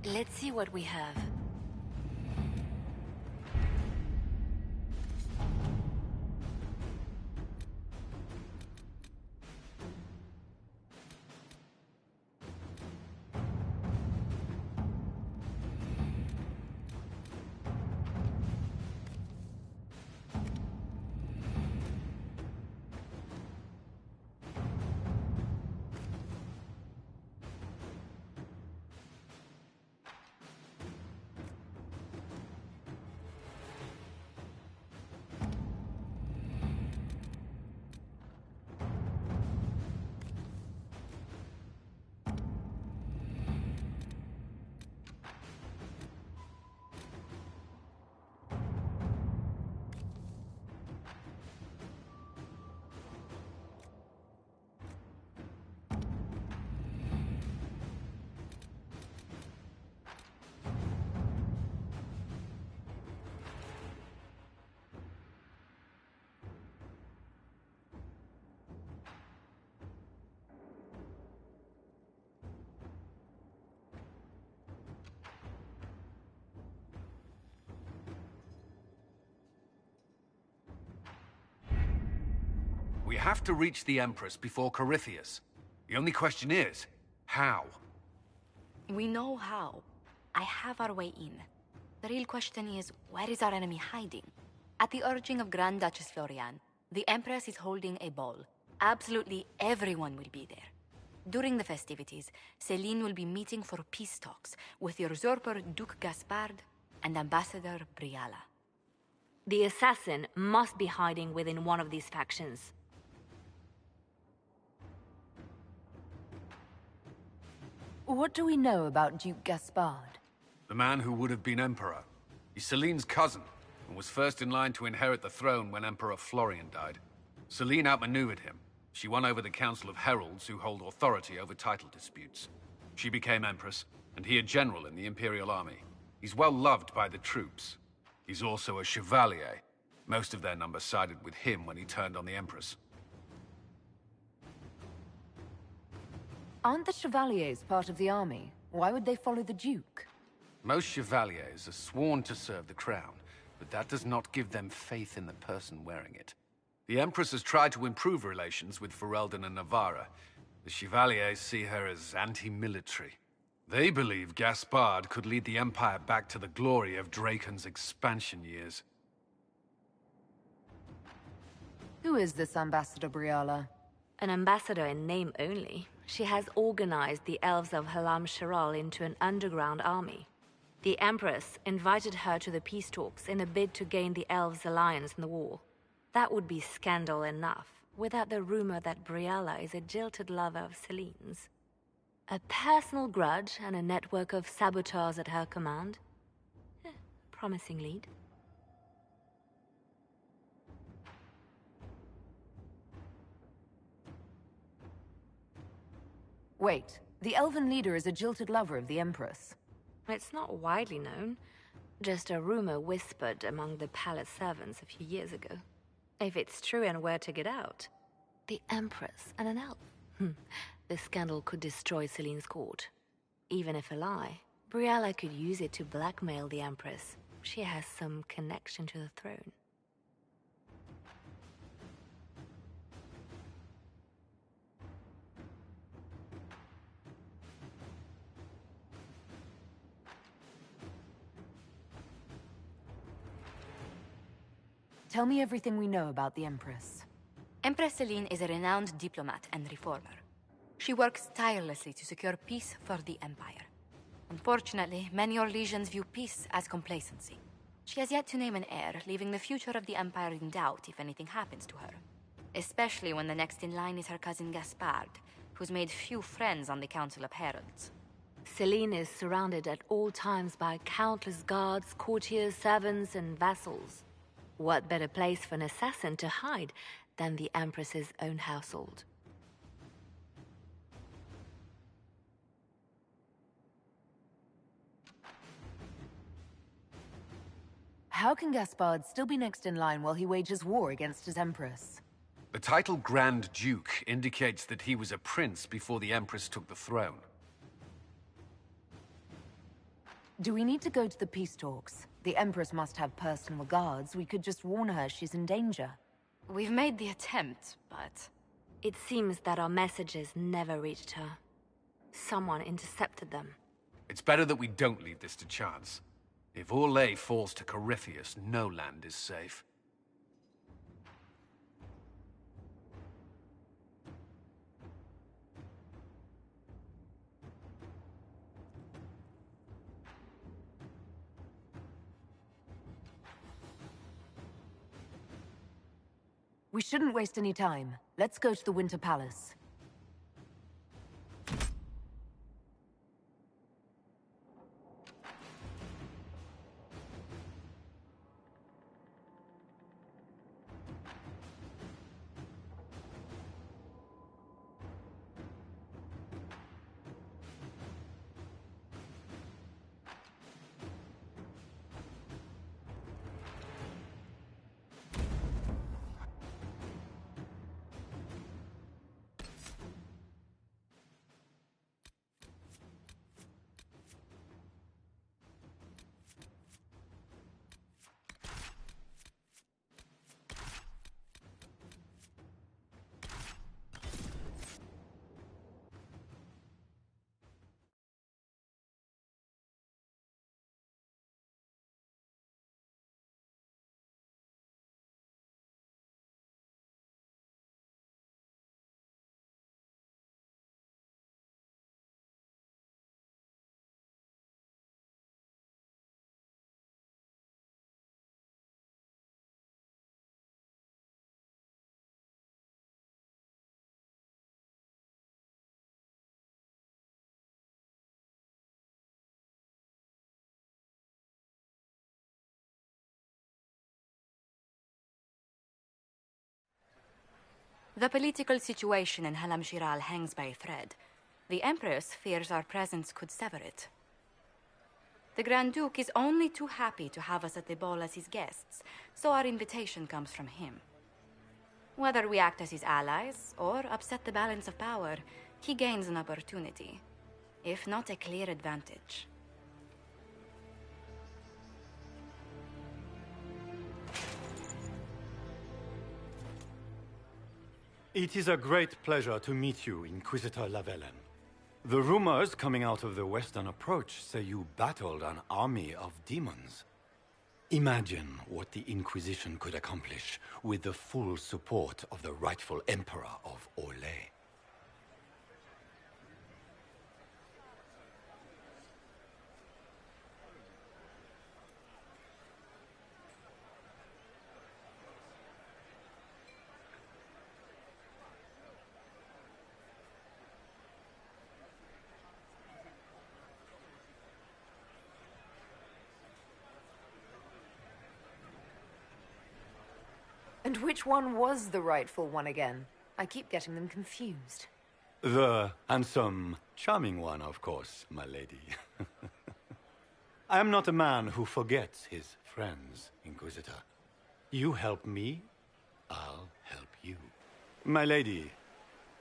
Let's see what we have. We have to reach the Empress before Corythius. The only question is, how? We know how. I have our way in. The real question is, where is our enemy hiding? At the urging of Grand Duchess Florian, the Empress is holding a ball. Absolutely everyone will be there. During the festivities, Céline will be meeting for peace talks with the usurper Duke Gaspard and Ambassador Briala. The assassin must be hiding within one of these factions. What do we know about Duke Gaspard? The man who would have been Emperor. He's Celine's cousin, and was first in line to inherit the throne when Emperor Florian died. Celine outmaneuvered him. She won over the Council of Heralds, who hold authority over title disputes. She became Empress, and he a general in the Imperial Army. He's well loved by the troops. He's also a chevalier. Most of their number sided with him when he turned on the Empress. Aren't the Chevaliers part of the army? Why would they follow the Duke? Most Chevaliers are sworn to serve the crown, but that does not give them faith in the person wearing it. The Empress has tried to improve relations with Ferelden and Navarra. The Chevaliers see her as anti-military. They believe Gaspard could lead the Empire back to the glory of Draken's expansion years. Who is this Ambassador Briala? An ambassador in name only. She has organized the elves of Halam Shiral into an underground army. The Empress invited her to the peace talks in a bid to gain the elves' alliance in the war. That would be scandal enough, without the rumor that Briala is a jilted lover of Celine's. A personal grudge and a network of saboteurs at her command. Promising lead. Wait, the elven leader is a jilted lover of the Empress. It's not widely known. Just a rumor whispered among the palace servants a few years ago. If it's true and were to get out, the Empress and an elf. The scandal could destroy Celine's court. Even if a lie, Briala could use it to blackmail the Empress. She has some connection to the throne. Tell me everything we know about the Empress. Empress Celine is a renowned diplomat and reformer. She works tirelessly to secure peace for the Empire. Unfortunately, many Orlesians view peace as complacency. She has yet to name an heir, leaving the future of the Empire in doubt if anything happens to her. Especially when the next in line is her cousin Gaspard, who's made few friends on the Council of Heralds. Celine is surrounded at all times by countless guards, courtiers, servants, and vassals. What better place for an assassin to hide than the Empress's own household? How can Gaspard still be next in line while he wages war against his Empress? The title Grand Duke indicates that he was a prince before the Empress took the throne. Do we need to go to the peace talks? The Empress must have personal guards. We could just warn her she's in danger. We've made the attempt, but... It seems that our messages never reached her. Someone intercepted them. It's better that we don't leave this to chance. If Orlais falls to Corypheus, no land is safe. We shouldn't waste any time. Let's go to the Winter Palace. The political situation in Halam Shiral hangs by a thread. The Empress fears our presence could sever it. The Grand Duke is only too happy to have us at the ball as his guests, so our invitation comes from him. Whether we act as his allies or upset the balance of power, he gains an opportunity, if not a clear advantage. It is a great pleasure to meet you, Inquisitor Lavellen. The rumors coming out of the Western Approach say you battled an army of demons. Imagine what the Inquisition could accomplish with the full support of the rightful Emperor of Orlais. And which one was the rightful one again? I keep getting them confused. The handsome, charming one, of course, my lady. I am not a man who forgets his friends, Inquisitor. You help me, I'll help you. My lady,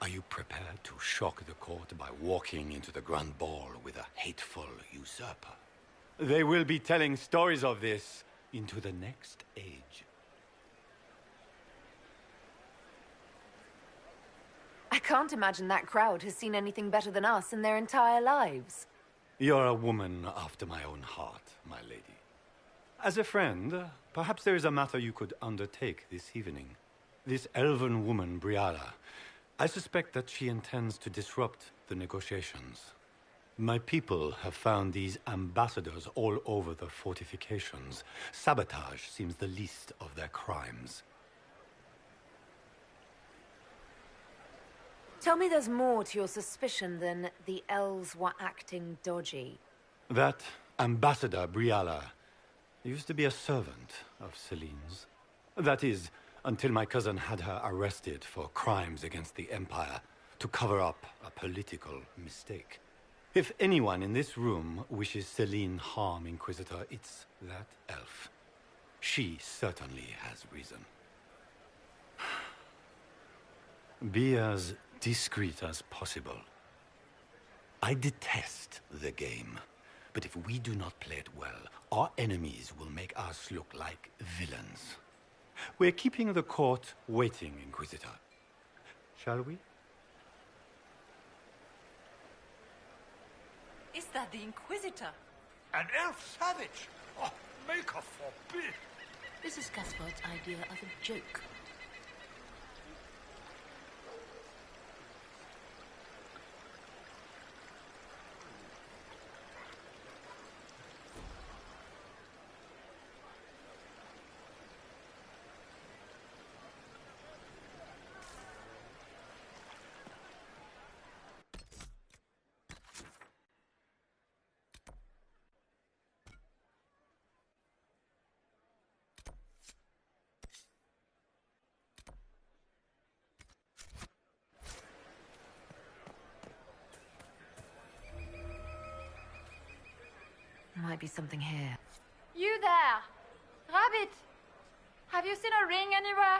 are you prepared to shock the court by walking into the Grand Ball with a hateful usurper? They will be telling stories of this into the next age. I can't imagine that crowd has seen anything better than us in their entire lives. You're a woman after my own heart, my lady. As a friend, perhaps there is a matter you could undertake this evening. This elven woman, Briala, I suspect that she intends to disrupt the negotiations. My people have found these ambassadors all over the fortifications. Sabotage seems the least of their crimes. Tell me there's more to your suspicion than the elves were acting dodgy. That ambassador, Briala, used to be a servant of Celine's. That is, until my cousin had her arrested for crimes against the Empire to cover up a political mistake. If anyone in this room wishes Celine harm, Inquisitor, it's that elf. She certainly has reason. Be as discreet as possible. I detest the game, but if we do not play it well, our enemies will make us look like villains. We're keeping the court waiting, Inquisitor. Shall we? Is that the Inquisitor? An elf savage? Oh, Maker forbid! This is Gaspard's idea of a joke. Might be something here. You there! Rabbit! Have you seen a ring anywhere?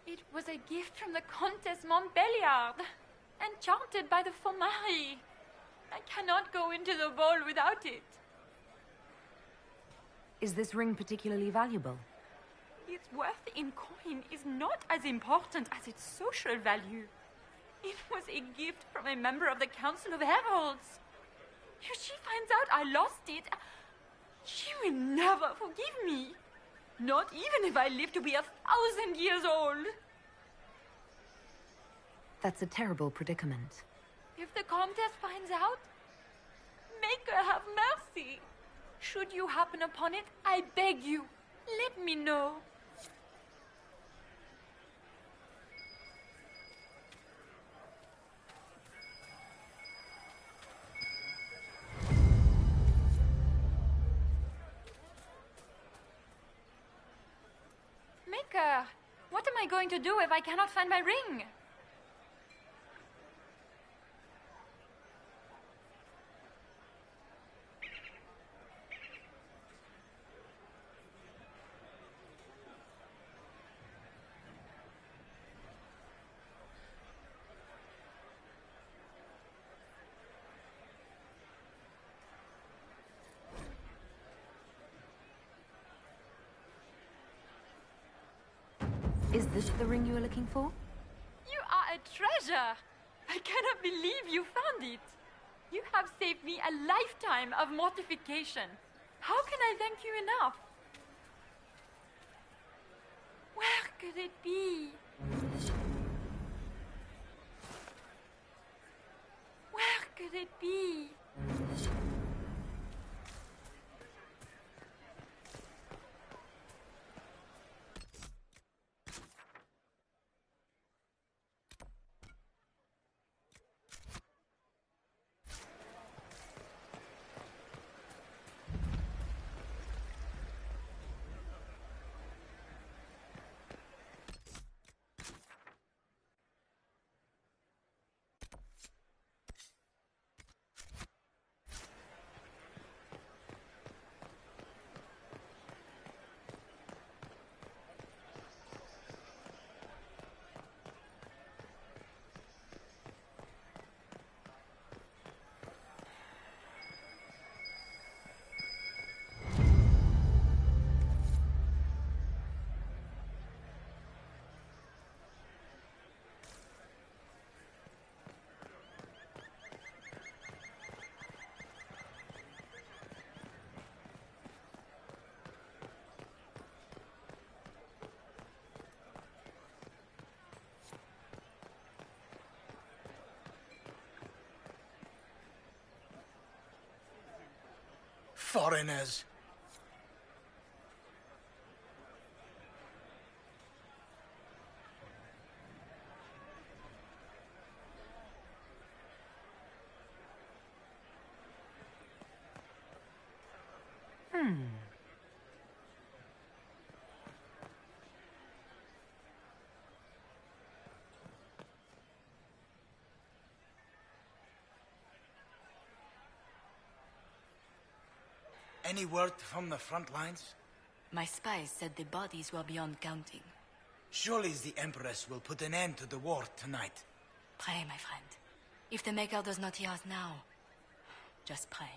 It was a gift from the Countess Montbelliard, enchanted by the Fomari. I cannot go into the ball without it. Is this ring particularly valuable? Its worth in coin is not as important as its social value. It was a gift from a member of the Council of Heralds. If she finds out I lost it, she will never forgive me. Not even if I live to be 1,000 years old. That's a terrible predicament. If the Comtesse finds out, make her have mercy. Should you happen upon it, I beg you, let me know. Maker, what am I going to do if I cannot find my ring? Is this the ring you were looking for? You are a treasure! I cannot believe you found it! You have saved me a lifetime of mortification. How can I thank you enough? Where could it be? Where could it be? Foreigners. Any word from the front lines? My spies said the bodies were beyond counting. Surely the Empress will put an end to the war tonight. Pray, my friend. If the Maker does not hear us now, just pray.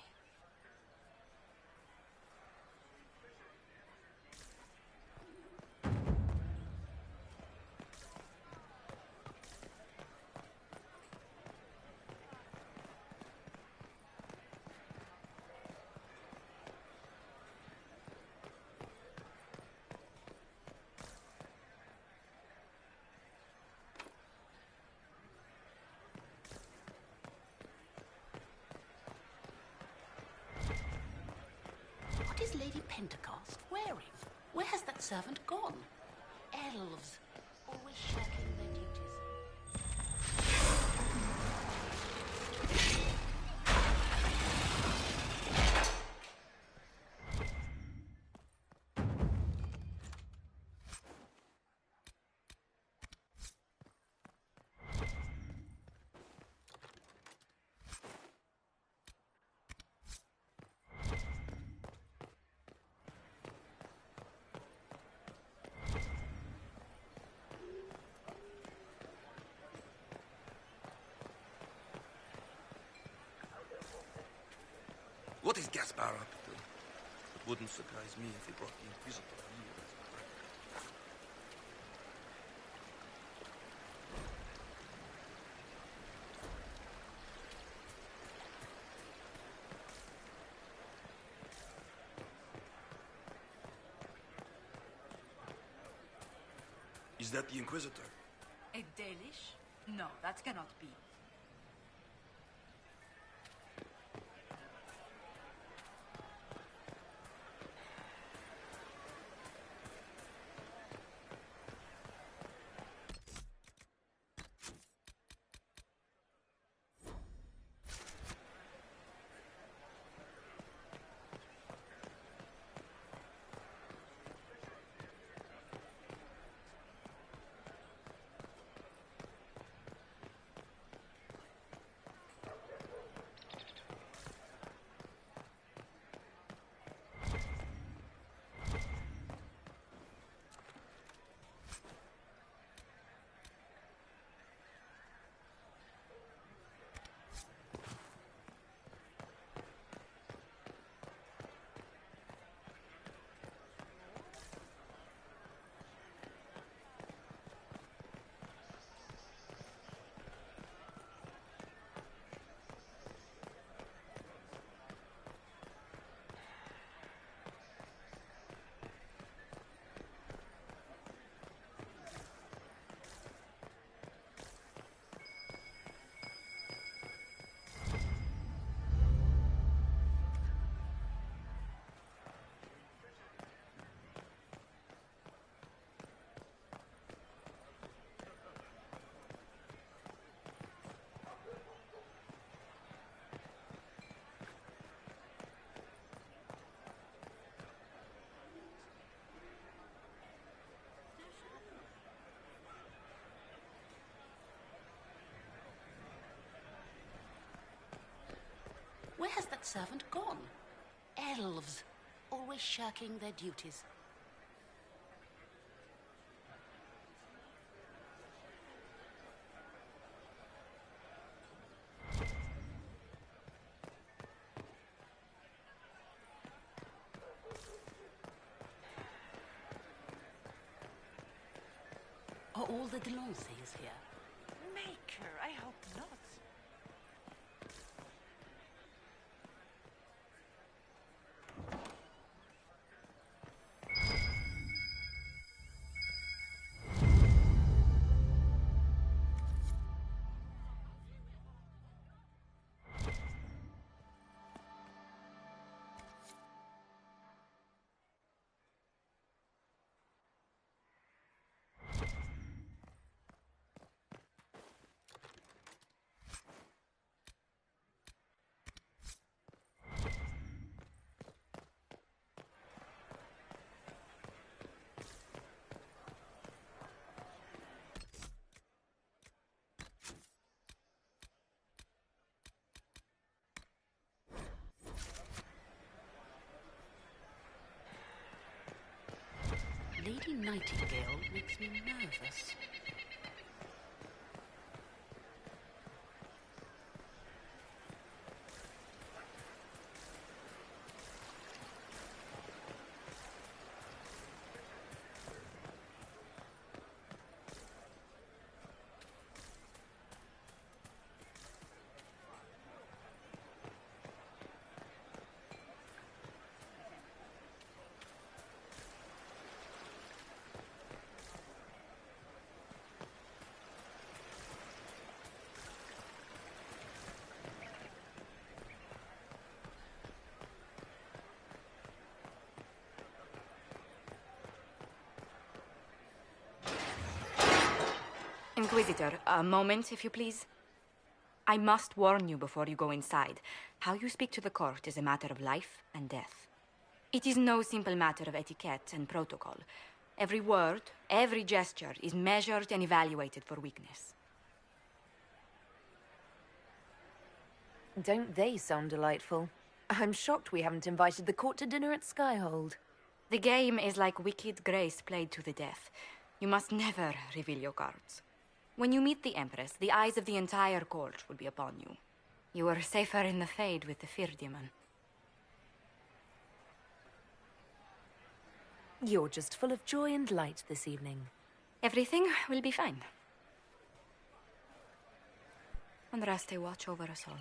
What is Lady Pentecost wearing? Where has that servant gone? Elves, always shirking their duties. What is Gaspar up to? It wouldn't surprise me if he brought the Inquisitor here as a threat. Is that the Inquisitor? A Dalish? No, that cannot be. that servant gone? Elves, always shirking their duties. Are all the Delancey's here? Maker, I hope not. Lady Nightingale makes me nervous. Inquisitor, a moment, if you please. I must warn you before you go inside. How you speak to the court is a matter of life and death. It is no simple matter of etiquette and protocol. Every word, every gesture is measured and evaluated for weakness. Don't they sound delightful? I'm shocked we haven't invited the court to dinner at Skyhold. The game is like Wicked Grace played to the death. You must never reveal your cards. When you meet the Empress, the eyes of the entire court will be upon you. You are safer in the Fade with the Fear Demon. You're just full of joy and light this evening. Everything will be fine. Andraste, watch over us all.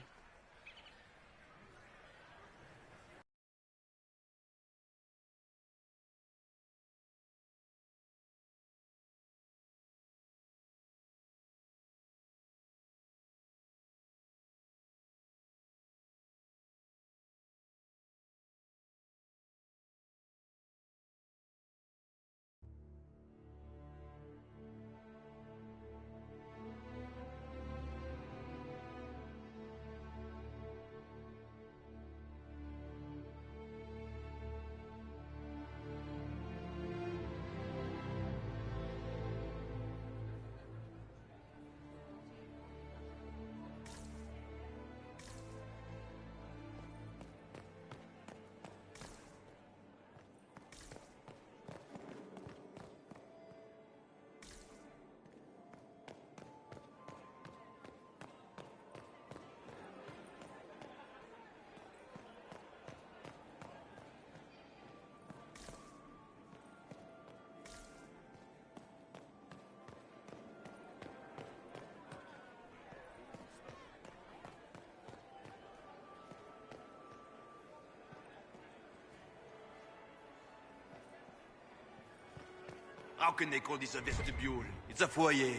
How can they call this a vestibule? It's a foyer.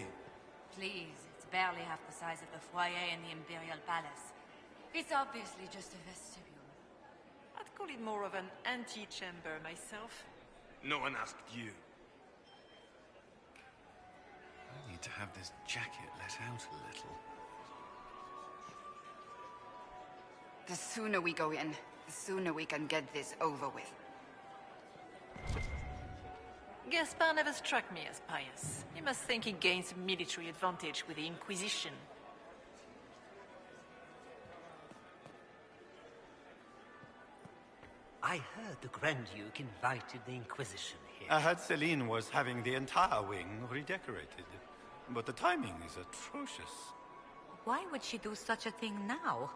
Please, it's barely half the size of the foyer in the Imperial Palace. It's obviously just a vestibule. I'd call it more of an antechamber myself. No one asked you. I need to have this jacket let out a little. The sooner we go in, the sooner we can get this over with. Gaspard never struck me as pious. He must think he gains a military advantage with the Inquisition. I heard the Grand Duke invited the Inquisition here. I heard Celine was having the entire wing redecorated. But the timing is atrocious. Why would she do such a thing now?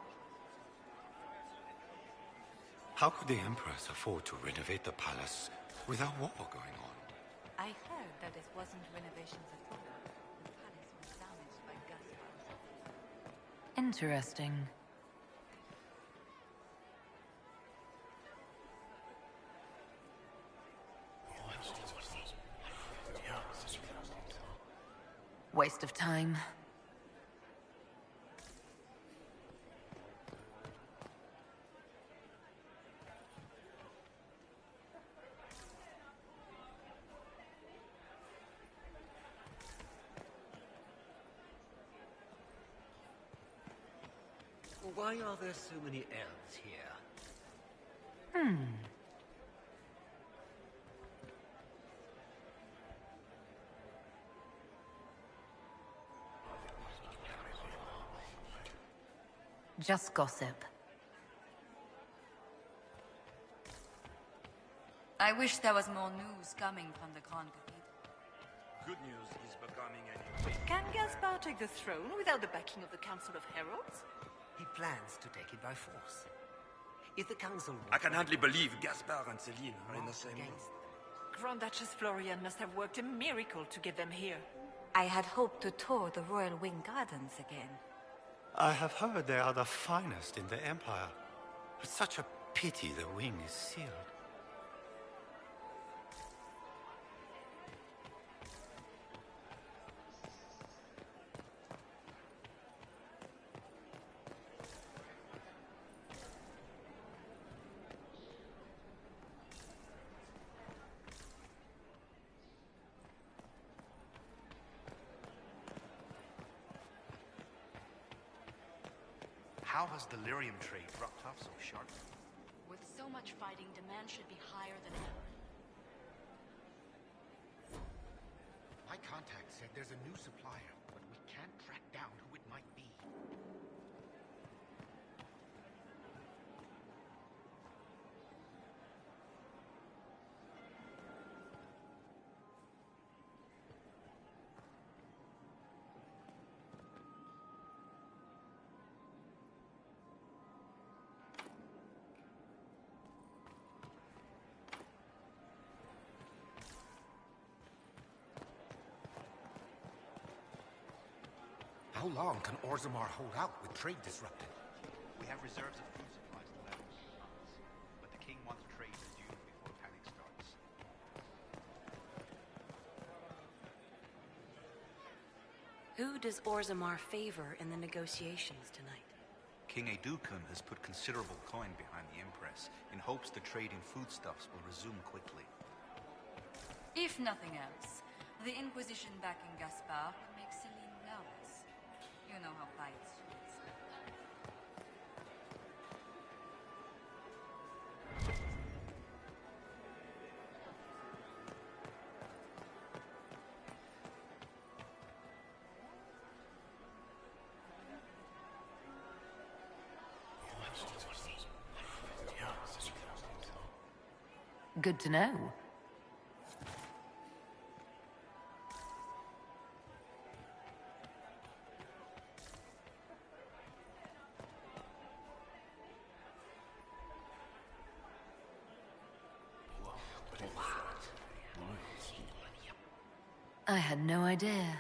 How could the Empress afford to renovate the palace without war going on? I heard that it wasn't renovations at all. The palace was damaged by gas. Interesting. Waste of time. Why are there so many elves here? Just gossip. I wish there was more news coming from the Grand Cathedral. Good news is becoming anyway. Can Gaspar take the throne without the backing of the Council of Heralds? He plans to take it by force. If the Council... I can hardly believe Gaspar and Celine are in the same room. Grand Duchess Florian must have worked a miracle to get them here. I had hoped to tour the Royal Wing Gardens again. I have heard they are the finest in the Empire. It's such a pity the wing is sealed. How has the lyrium trade dropped off so sharply? With so much fighting, demand should be higher than ever. My contact said there's a new supplier, but we can't track down who it might be. How long can Orzammar hold out with trade disrupted? We have reserves of food supplies to last a few months, but the king wants trade resumed before panic starts. Who does Orzammar favor in the negotiations tonight? King Edukun has put considerable coin behind the Empress in hopes the trade in foodstuffs will resume quickly. If nothing else, the Inquisition backing Gaspar would make Celine nervous. You know how pious she is. Good to know. I had no idea.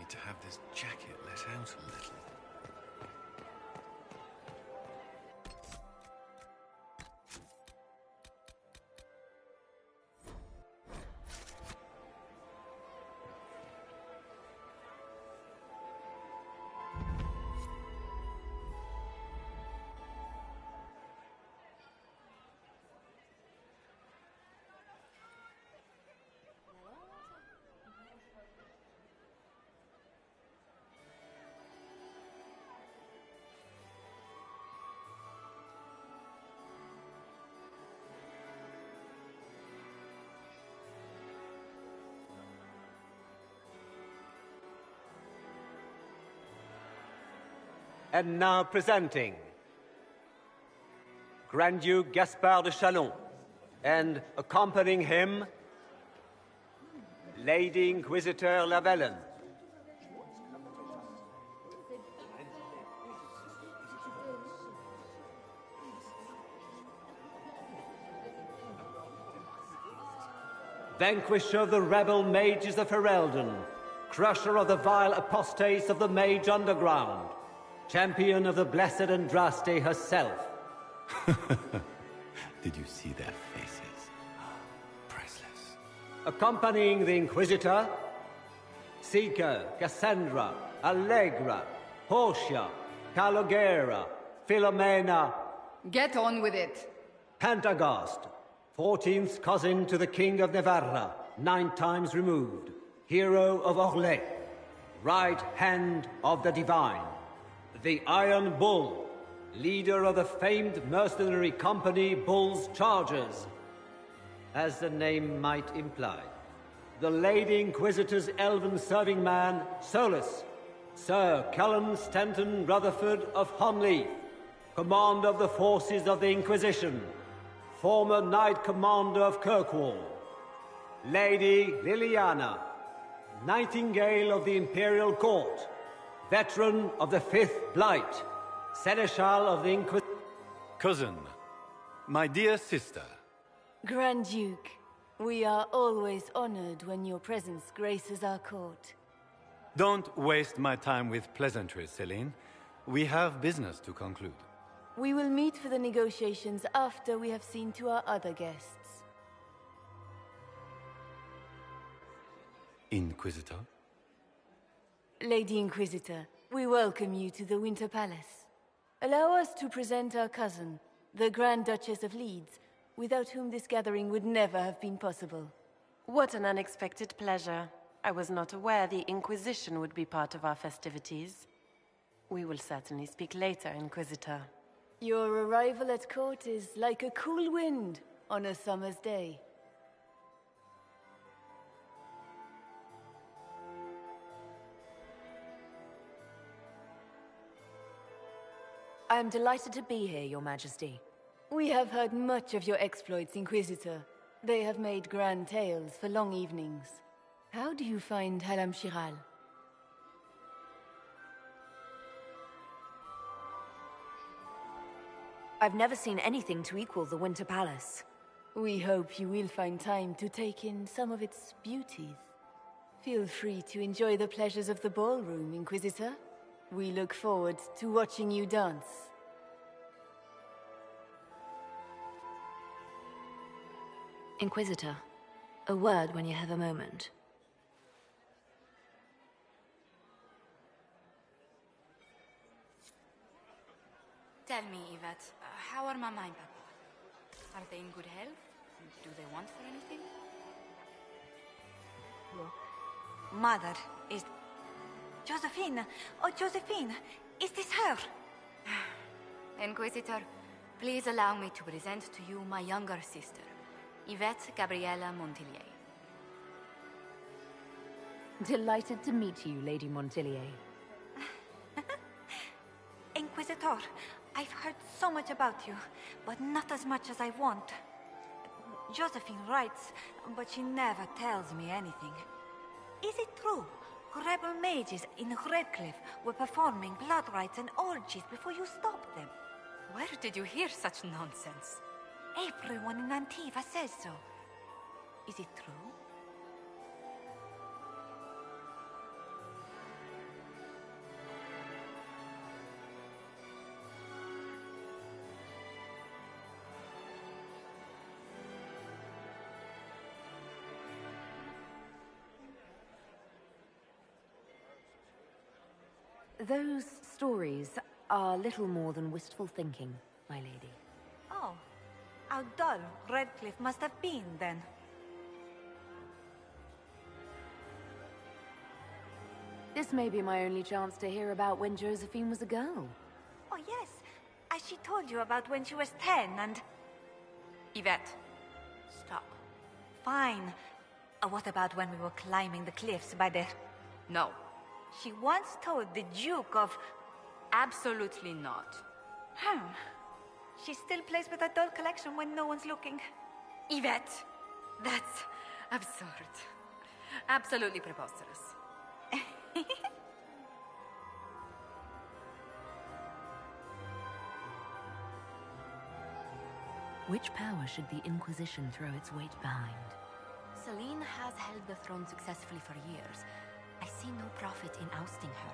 need to have this jacket let out a little. And now presenting Grand Duke Gaspard de Chalon, and accompanying him, Lady Inquisitor Lavellen. Vanquisher of the rebel mages of Ferelden, crusher of the vile apostates of the Mage Underground, champion of the blessed Andraste herself. Did you see their faces? Priceless. Accompanying the Inquisitor, Seeker, Cassandra, Allegra, Portia, Calogera, Philomena. Get on with it. Pantagast, 14th cousin to the King of Navarra, 9 times removed, hero of Orlais, right hand of the Divine. The Iron Bull, leader of the famed mercenary company Bull's Chargers. As the name might imply. The Lady Inquisitor's elven serving man, Solus, Sir Cullen Stanton Rutherford of Honleaf, commander of the forces of the Inquisition, former Knight Commander of Kirkwall. Lady Liliana, Nightingale of the Imperial Court, veteran of the 5th Blight, Seneschal of the Inquisition. Cousin, my dear sister. Grand Duke, we are always honored when your presence graces our court. Don't waste my time with pleasantries, Celine. We have business to conclude. We will meet for the negotiations after we have seen to our other guests. Inquisitor? Lady Inquisitor, we welcome you to the Winter Palace. Allow us to present our cousin, the Grand Duchess of Leeds, without whom this gathering would never have been possible. What an unexpected pleasure. I was not aware the Inquisition would be part of our festivities. We will certainly speak later, Inquisitor. Your arrival at court is like a cool wind on a summer's day. I am delighted to be here, Your Majesty. We have heard much of your exploits, Inquisitor. They have made grand tales for long evenings. How do you find Halam Shiral? I've never seen anything to equal the Winter Palace. We hope you will find time to take in some of its beauties. Feel free to enjoy the pleasures of the ballroom, Inquisitor. We look forward to watching you dance. Inquisitor, a word when you have a moment. Tell me, Yvette, how are Mama and Papa? Are they in good health? Do they want for anything? Mother is... Josephine! Oh, Josephine! Is this her? Inquisitor, please allow me to present to you my younger sister, Yvette Gabriella Montillier. Delighted to meet you, Lady Montillier. Inquisitor, I've heard so much about you, but not as much as I want. Josephine writes, but she never tells me anything. Is it true? Rebel mages in Redcliffe were performing blood rites and orgies before you stopped them. Where did you hear such nonsense? Everyone in Antiva says so. Is it true? Those stories are little more than wistful thinking, my lady. Oh, how dull Redcliffe must have been then. This may be my only chance to hear about when Josephine was a girl. Oh yes, as she told you about when she was 10 and... Yvette, stop. Fine. What about when we were climbing the cliffs by the... No. She once told the Duke of... Absolutely not. She still plays with her doll collection when no one's looking. Yvette, that's absurd. Absolutely preposterous. Which power should the Inquisition throw its weight behind? Celine has held the throne successfully for years. I see no profit in ousting her.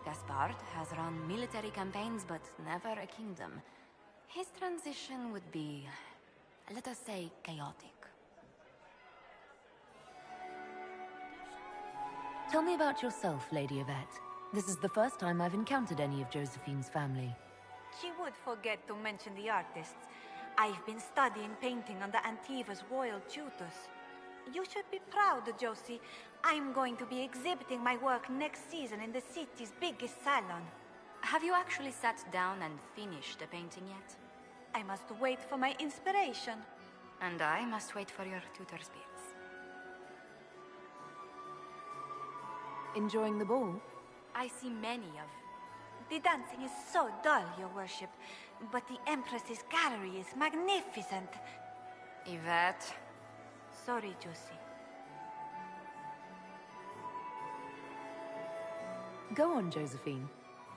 Gaspard has run military campaigns, but never a kingdom. His transition would be, let us say, chaotic. Tell me about yourself, Lady Yvette. This is the first time I've encountered any of Josephine's family. She would forget to mention the artists. I've been studying painting under Antiva's royal tutors. You should be proud, Josie. I'm going to be exhibiting my work next season in the city's biggest salon. Have you actually sat down and finished the painting yet? I must wait for my inspiration. And I must wait for your tutor's bits. Enjoying the ball? I see many of... The dancing is so dull, Your Worship. But the Empress's gallery is magnificent. Yvette... Sorry, Josie. Go on, Josephine.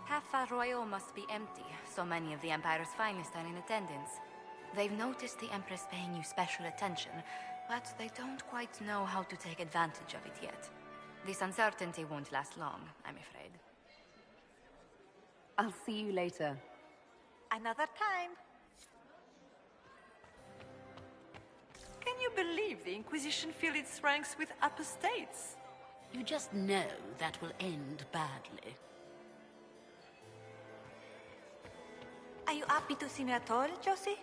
Half Royal must be empty. So many of the Empire's finest are in attendance. They've noticed the Empress paying you special attention, but they don't quite know how to take advantage of it yet. This uncertainty won't last long, I'm afraid. I'll see you later. Another time. Can you believe the Inquisition filled its ranks with apostates? You just know that will end badly. Are you happy to see me at all, Josie?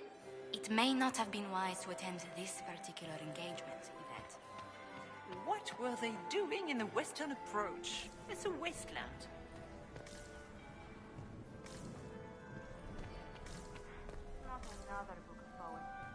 It may not have been wise to attend this particular engagement, Yvette. What were they doing in the Western Approach? It's a wasteland. Not another book of poetry.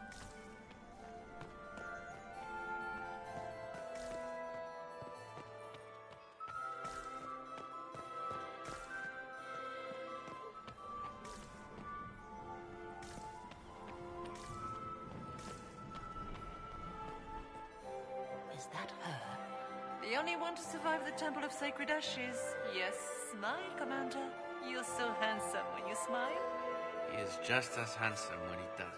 Is that her? The only one to survive the Temple of Sacred Ashes. Yes, smile, Commander. You're so handsome when you smile. He is just as handsome when he doesn't.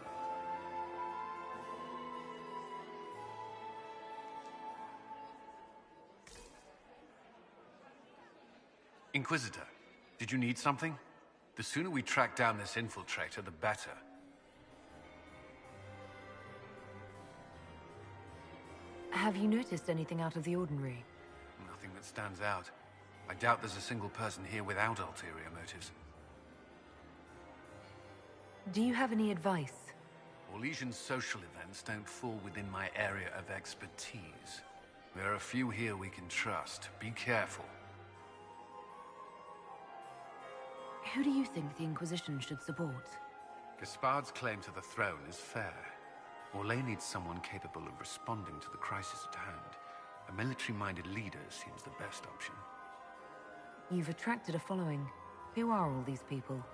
Inquisitor, did you need something? The sooner we track down this infiltrator, the better. Have you noticed anything out of the ordinary? Nothing that stands out. I doubt there's a single person here without ulterior motives. Do you have any advice? Orlesian social events don't fall within my area of expertise. There are a few here we can trust. Be careful. Who do you think the Inquisition should support? Gaspard's claim to the throne is fair. Orlais needs someone capable of responding to the crisis at hand. A military-minded leader seems the best option. You've attracted a following. Who are all these people?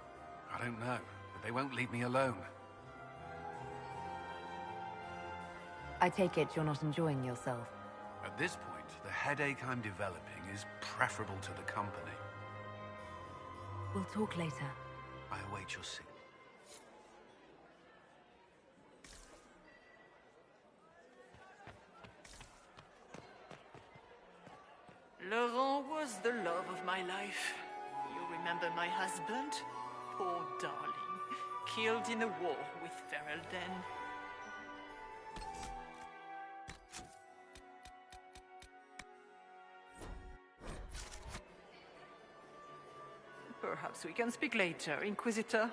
I don't know, but they won't leave me alone. I take it you're not enjoying yourself. At this point, the headache I'm developing is preferable to the company. We'll talk later. I await your signal. Laurent was the love of my life. You remember my husband? Poor darling. Killed in the war with Ferelden. Perhaps we can speak later, Inquisitor.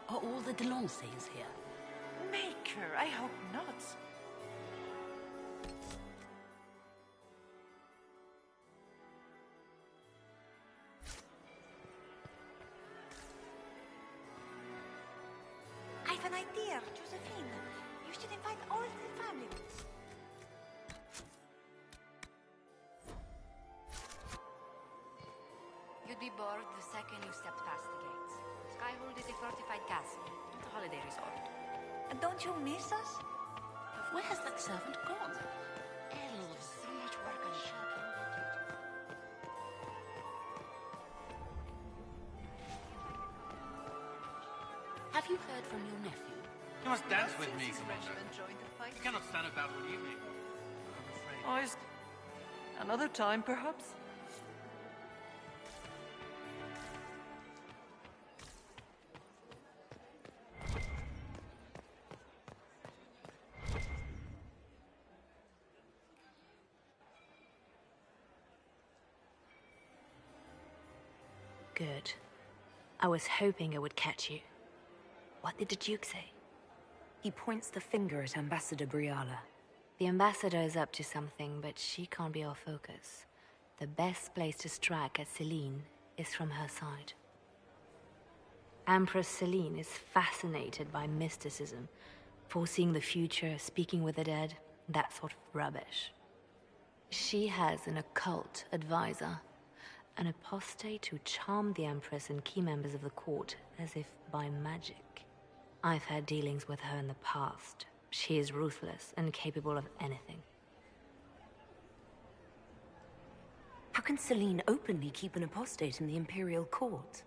Are all the Delancey's here? Maker, I hope not. I've an idea, Josephine. You should invite all the family. You'd be bored the second you stepped past the gates. Skyhold is a fortified castle, not a holiday resort. Don't you miss us? Where has that servant gone? Elves. So much work on shirking their duties. Have you heard from your nephew? You must dance with me, Commander. You cannot stand about all evening. I'm afraid. Another time, perhaps? Good. I was hoping it would catch you. What did the Duke say? He points the finger at Ambassador Briala. The ambassador is up to something, but she can't be our focus. The best place to strike at Celine is from her side. Empress Celine is fascinated by mysticism, foreseeing the future, speaking with the dead, that sort of rubbish. She has an occult advisor, an apostate who charmed the Empress and key members of the court as if by magic. I've had dealings with her in the past. She is ruthless and capable of anything. How can Celine openly keep an apostate in the Imperial Court?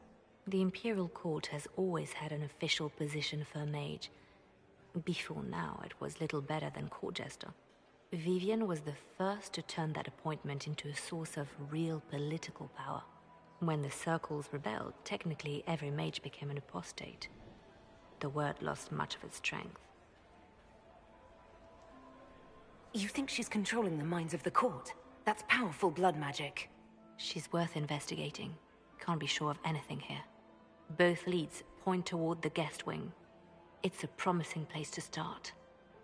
The Imperial Court has always had an official position for a mage. Before now, it was little better than court jester. Vivian was the first to turn that appointment into a source of real political power. When the circles rebelled, technically every mage became an apostate. The word lost much of its strength. You think she's controlling the minds of the court? That's powerful blood magic. She's worth investigating. Can't be sure of anything here. Both leads point toward the guest wing. It's a promising place to start.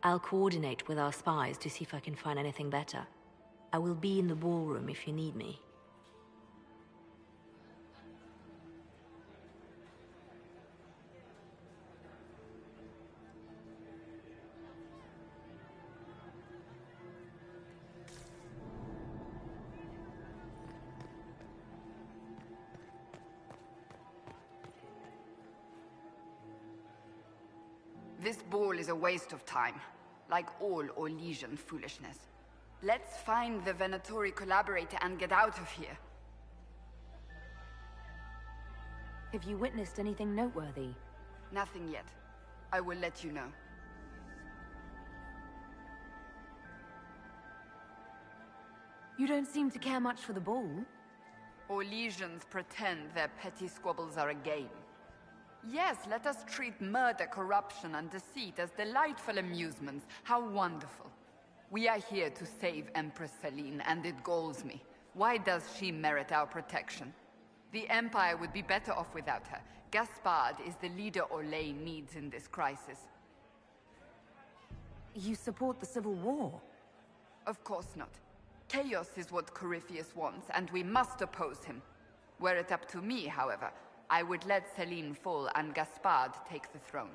I'll coordinate with our spies to see if I can find anything better. I will be in the ballroom if you need me. This ball is a waste of time, like all Orlesian foolishness. Let's find the Venatori collaborator and get out of here. Have you witnessed anything noteworthy? Nothing yet. I will let you know. You don't seem to care much for the ball. Orlesians pretend their petty squabbles are a game. Yes, let us treat murder, corruption, and deceit as delightful amusements. How wonderful. We are here to save Empress Celine, and it galls me. Why does she merit our protection? The Empire would be better off without her. Gaspard is the leader Orlais needs in this crisis. You support the civil war? Of course not. Chaos is what Corypheus wants, and we must oppose him. Were it up to me, however, I would let Celine fall and Gaspard take the throne.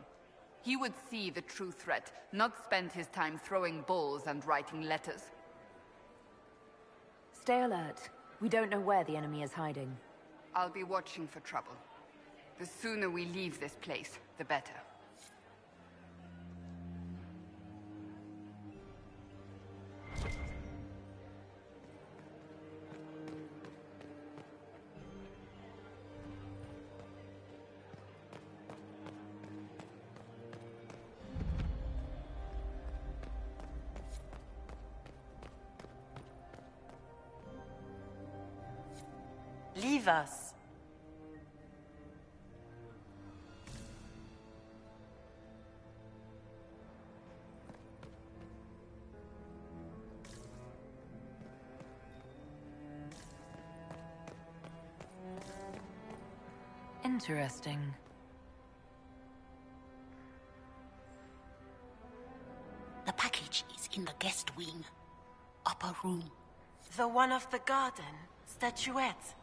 He would see the true threat, not spend his time throwing balls and writing letters. Stay alert. We don't know where the enemy is hiding. I'll be watching for trouble. The sooner we leave this place, the better. Leave us. Interesting. The package is in the guest wing. Upper room. The one of the garden. Statuette.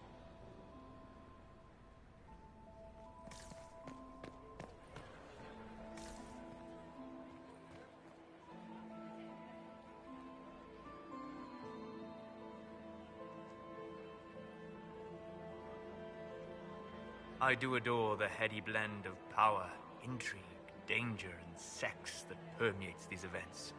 I do adore the heady blend of power, intrigue, danger, and sex that permeates these events.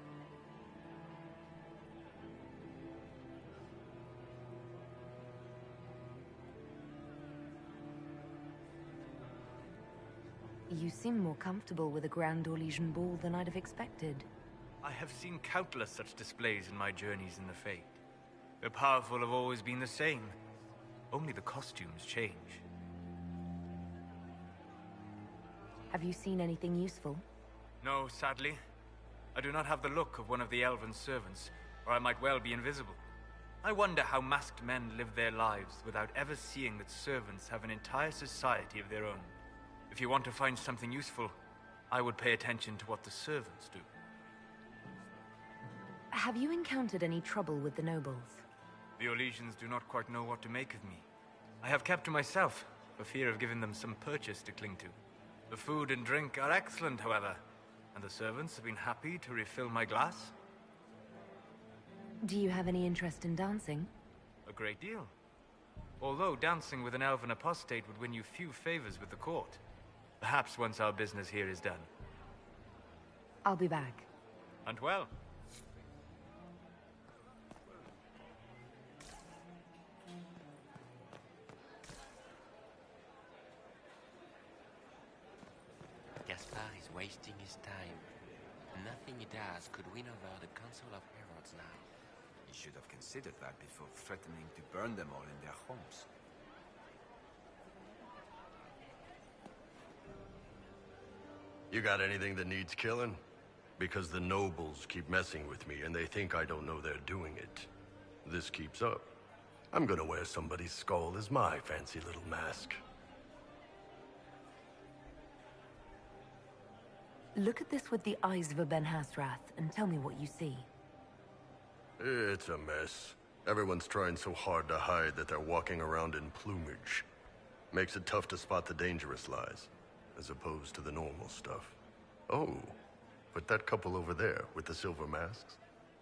You seem more comfortable with a Grand Orlesian ball than I'd have expected. I have seen countless such displays in my journeys in the Fate. The powerful have always been the same. Only the costumes change. Have you seen anything useful? No, sadly. I do not have the look of one of the elven servants, or I might well be invisible. I wonder how masked men live their lives without ever seeing that servants have an entire society of their own. If you want to find something useful, I would pay attention to what the servants do. Have you encountered any trouble with the nobles? The Orlesians do not quite know what to make of me. I have kept to myself, for fear of giving them some purchase to cling to. The food and drink are excellent, however, and the servants have been happy to refill my glass. Do you have any interest in dancing? A great deal. Although dancing with an elven apostate would win you few favors with the court. Perhaps once our business here is done. I'll be back. And well. Gaspard is wasting his time. Nothing he does could win over the Council of Heralds now. He should have considered that before threatening to burn them all in their homes. You got anything that needs killing? Because the nobles keep messing with me and they think I don't know they're doing it. This keeps up, I'm gonna wear somebody's skull as my fancy little mask. Look at this with the eyes of a Ben Hasrath and tell me what you see. It's a mess. Everyone's trying so hard to hide that they're walking around in plumage. Makes it tough to spot the dangerous lies, as opposed to the normal stuff. Oh, but that couple over there with the silver masks?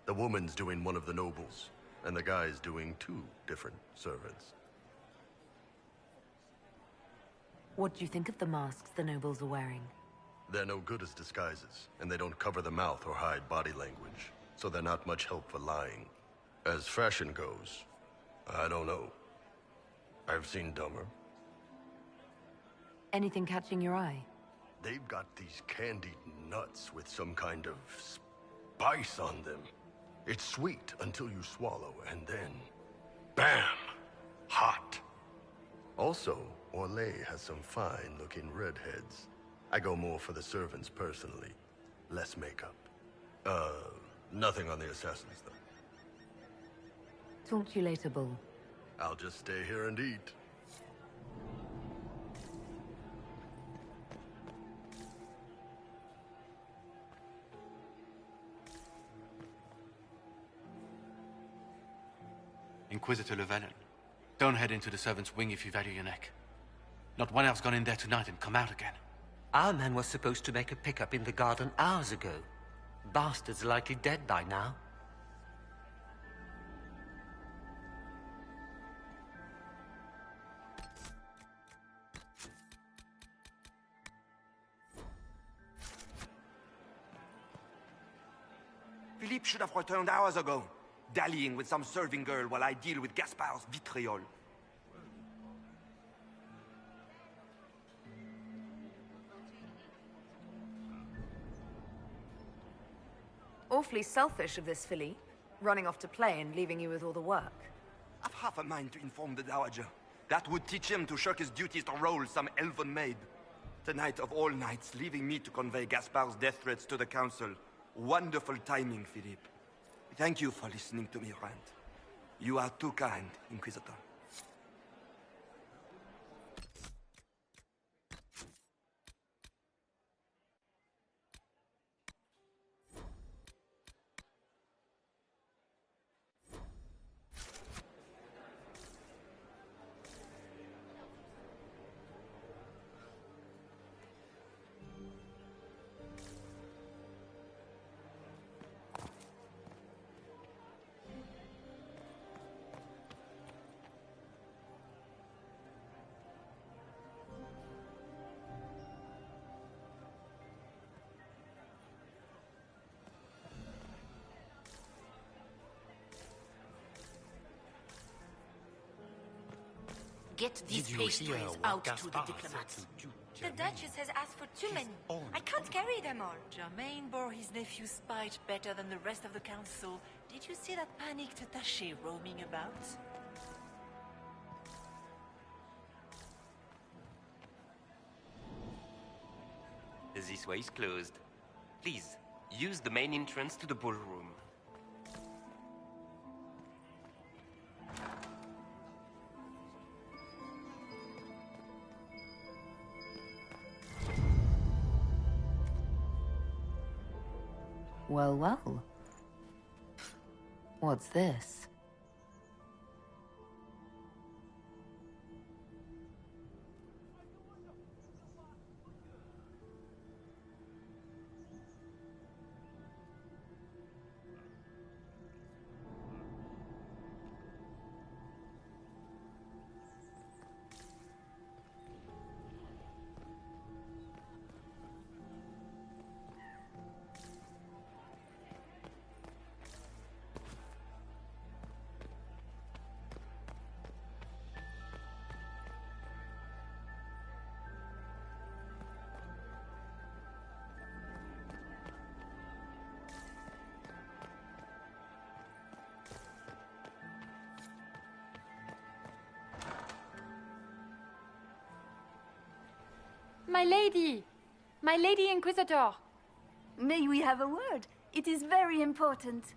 The woman's doing one of the nobles, and the guy's doing two different servants. What do you think of the masks the nobles are wearing? They're no good as disguises, and they don't cover the mouth or hide body language, so they're not much help for lying. As fashion goes, I don't know. I've seen dumber. Anything catching your eye? They've got these candied nuts with some kind of spice on them. It's sweet until you swallow, and then... bam! Hot. Also, Orlais has some fine-looking redheads. I go more for the servants personally. Less makeup. Nothing on the assassins, though. Talk to you later, Bull. I'll just stay here and eat. Inquisitor Llewellyn, don't head into the servants' wing if you value your neck. Not one elf's gone in there tonight and come out again. Our man was supposed to make a pickup in the garden hours ago. Bastard's likely dead by now. Philippe should have returned hours ago, dallying with some serving girl while I deal with Gaspard's vitriol. Awfully selfish of this Philippe, running off to play and leaving you with all the work. I've half a mind to inform the Dowager. That would teach him to shirk his duties to roll some elven maid. Tonight of all nights, leaving me to convey Gaspard's death threats to the Council. Wonderful timing, Philippe. Thank you for listening to me rant. You are too kind, Inquisitor. Get these pastries out to the diplomats. The Duchess has asked for too many. I can't carry them all. Germain bore his nephew's spite better than the rest of the council. Did you see that panicked attaché roaming about? This way is closed. Please, use the main entrance to the ballroom. Well, well. What's this? My lady! My lady Inquisitor! May we have a word? It is very important.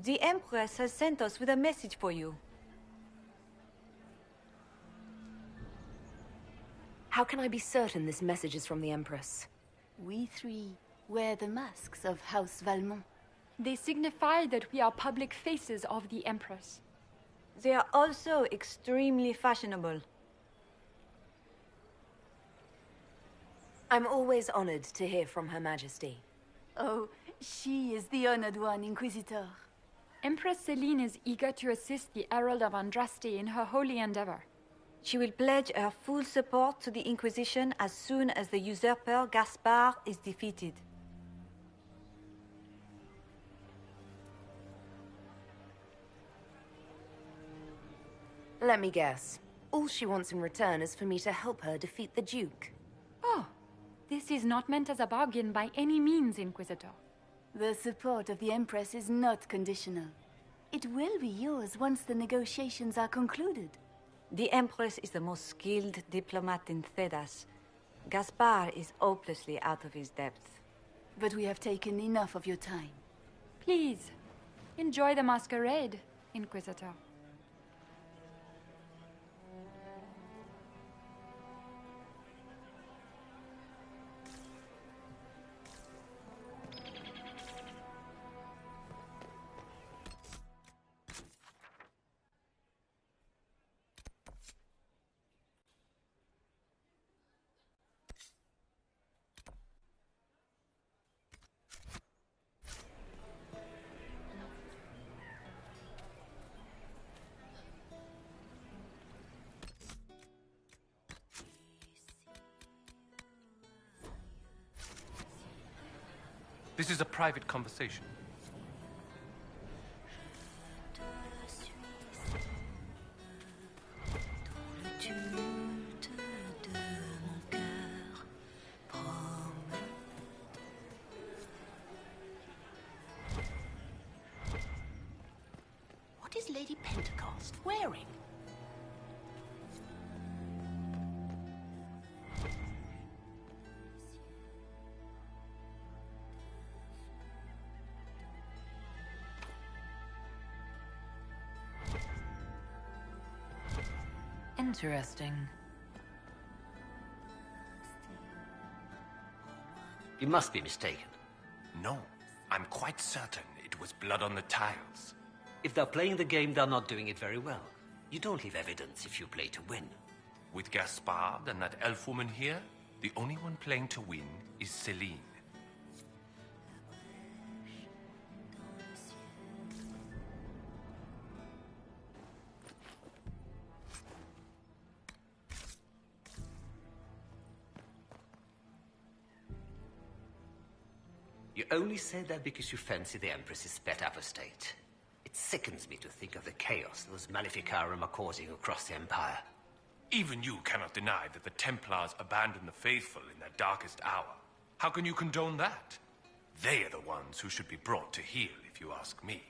The Empress has sent us with a message for you. How can I be certain this message is from the Empress? We three wear the masks of House Valmont. They signify that we are public faces of the Empress. They are also extremely fashionable. I'm always honored to hear from Her Majesty. Oh, she is the honored one, Inquisitor. Empress Celine is eager to assist the Herald of Andraste in her holy endeavor. She will pledge her full support to the Inquisition as soon as the usurper Gaspard is defeated. Let me guess. All she wants in return is for me to help her defeat the Duke. Oh, this is not meant as a bargain by any means, Inquisitor. The support of the Empress is not conditional. It will be yours once the negotiations are concluded. The Empress is the most skilled diplomat in Thedas. Gaspar is hopelessly out of his depth. But we have taken enough of your time. Please, enjoy the masquerade, Inquisitor. This is a private conversation. What is Lady Pentecost wearing? Interesting. You must be mistaken. No, I'm quite certain it was blood on the tiles. If they're playing the game, they're not doing it very well. You don't leave evidence if you play to win. With Gaspard and that elf woman here, the only one playing to win is Celine. You only say that because you fancy the Empress's sped apostate. It sickens me to think of the chaos those Maleficarum are causing across the Empire. Even you cannot deny that the Templars abandoned the faithful in their darkest hour. How can you condone that? They are the ones who should be brought to heel, if you ask me.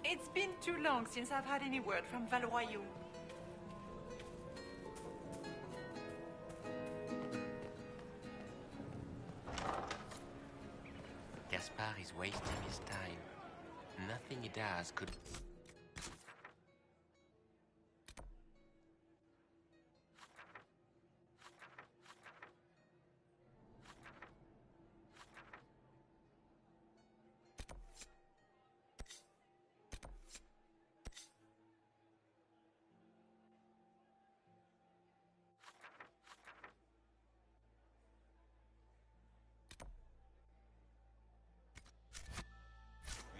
It's been too long since I've had any word from Valoyou. Gaspard is wasting his time. Nothing he does could...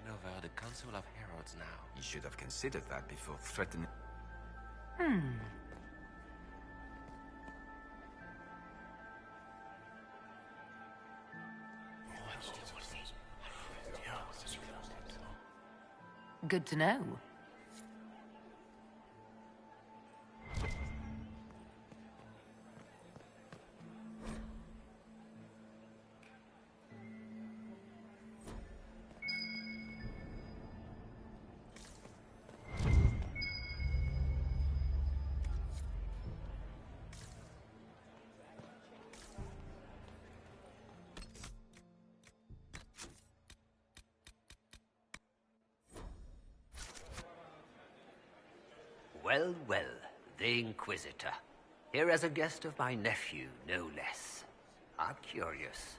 Over the Council of Heralds now. You should have considered that before threatening... Good to know. Well, well, the Inquisitor. Here as a guest of my nephew, no less. I'm curious.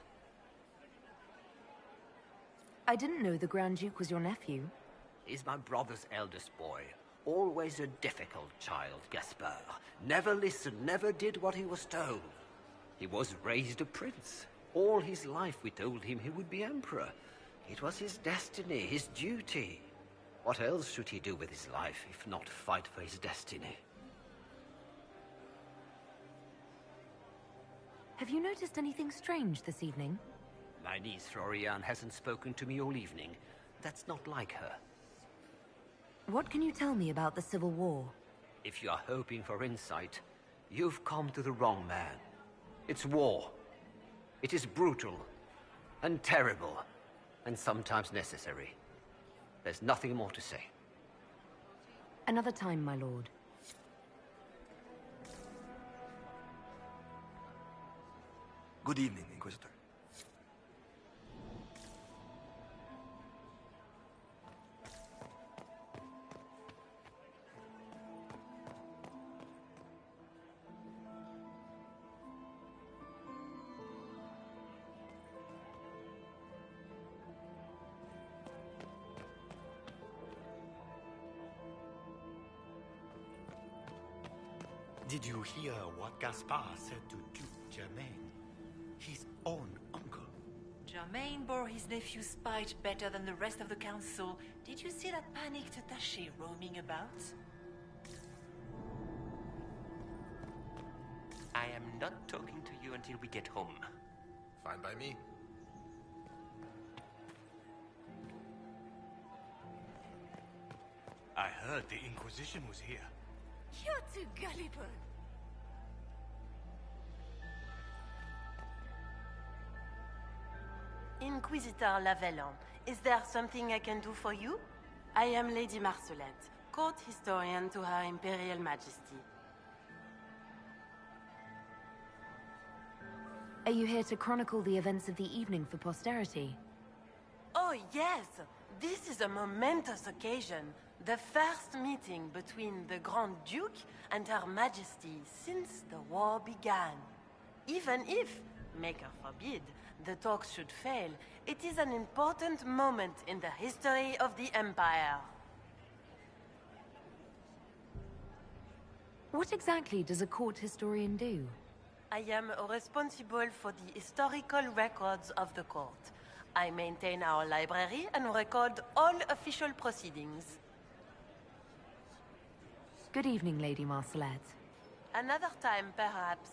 I didn't know the Grand Duke was your nephew. He's my brother's eldest boy. Always a difficult child, Gaspard. Never listened, never did what he was told. He was raised a prince. All his life we told him he would be emperor. It was his destiny, his duty. What else should he do with his life, if not fight for his destiny? Have you noticed anything strange this evening? My niece Florian hasn't spoken to me all evening. That's not like her. What can you tell me about the Civil War? If you are hoping for insight, you've come to the wrong man. It's war. It is brutal, and terrible, and sometimes necessary. There's nothing more to say. Another time, my lord. Good evening, Inquisitor. Did you hear what Gaspard said to Duke Germain? His own uncle. Germain bore his nephew's spite better than the rest of the council. Did you see that panicked attaché roaming about? I am not talking to you until we get home. Fine by me. I heard the Inquisition was here. You're too gullible. Inquisitor Lavellan, is there something I can do for you? I am Lady Marcelette, court historian to Her Imperial Majesty. Are you here to chronicle the events of the evening for posterity? Oh yes, this is a momentous occasion. The first meeting between the Grand Duke and Her Majesty since the war began. Even if, Maker forbid, the talks should fail, it is an important moment in the history of the Empire. What exactly does a court historian do? I am responsible for the historical records of the court. I maintain our library and record all official proceedings. Good evening, Lady Marcelette. Another time, perhaps.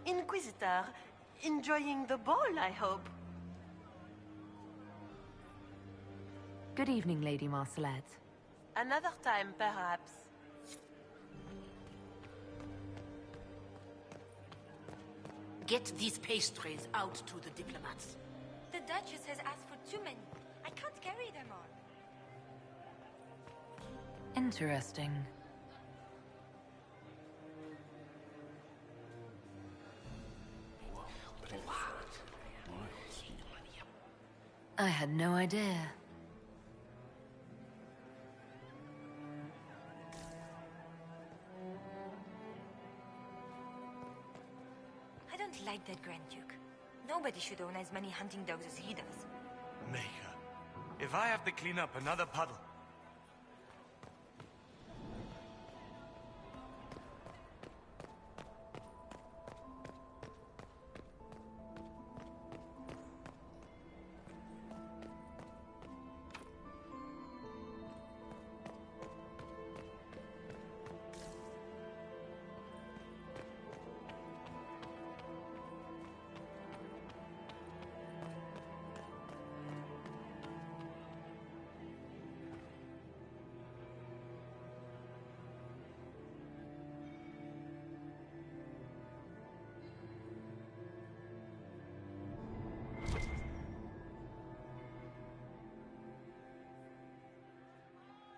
Inquisitor, enjoying the ball, I hope. Good evening, Lady Marcelette. Another time, perhaps. Get these pastries out to the diplomats. The Duchess has asked for too many. I can't carry them all. Interesting. I had no idea. I don't like that Grand Duke. Nobody should own as many hunting dogs as he does. Maker, if I have to clean up another puddle...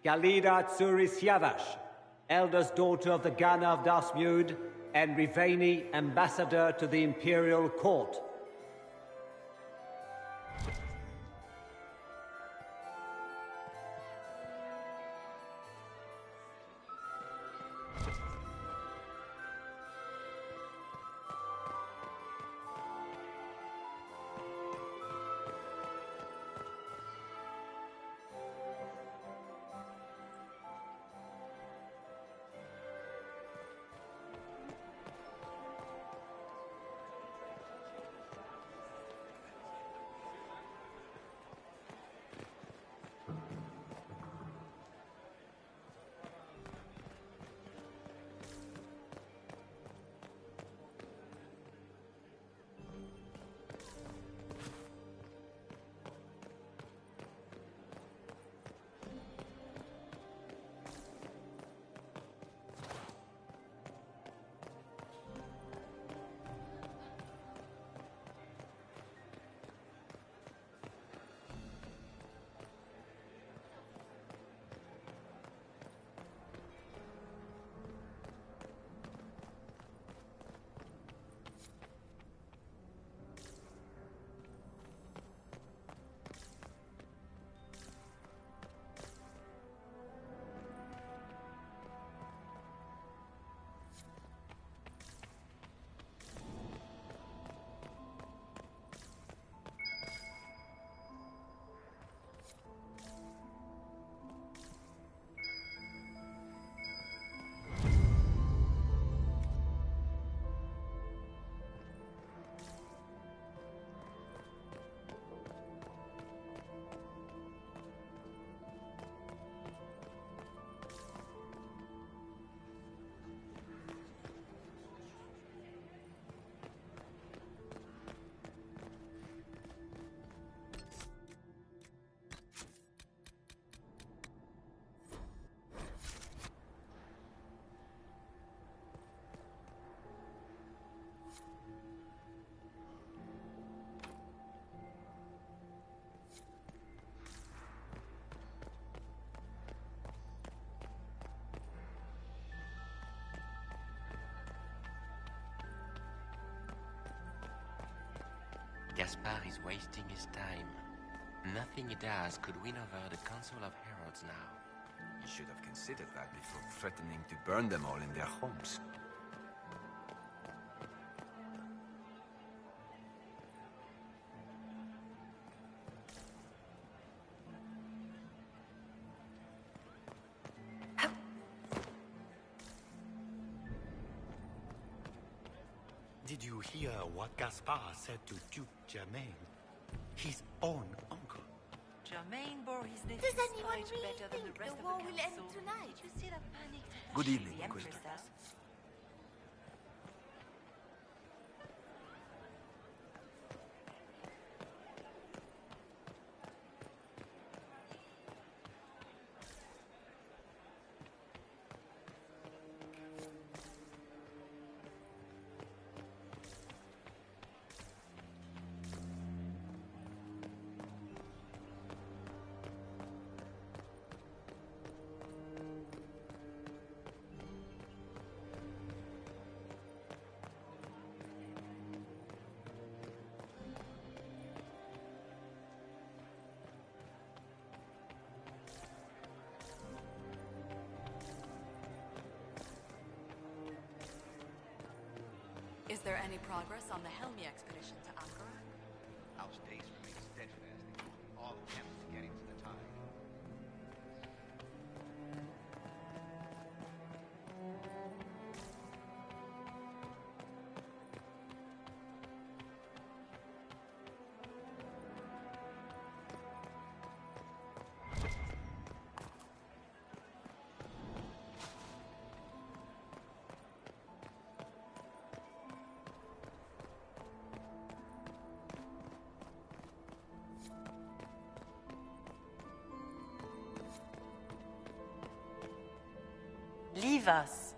Galida Tsuris Yavash, eldest daughter of the Ghana of Dasmud, and Riveni, ambassador to the Imperial Court. Gaspard is wasting his time. Nothing he does could win over the Council of Heralds now. You should have considered that before threatening to burn them all in their homes. Did you hear what Gaspard said to Duke Germain? His own uncle. Germain bore his Does nephews anyone fight really better than think the rest the of war the will end council. tonight? Did you see the panic that Good evening, the Empress Inquisitor. does? Is there any progress on the Helmi expedition to Ankara? House Dace remains steadfast in keeping all attempts to get into the tide. Leave us.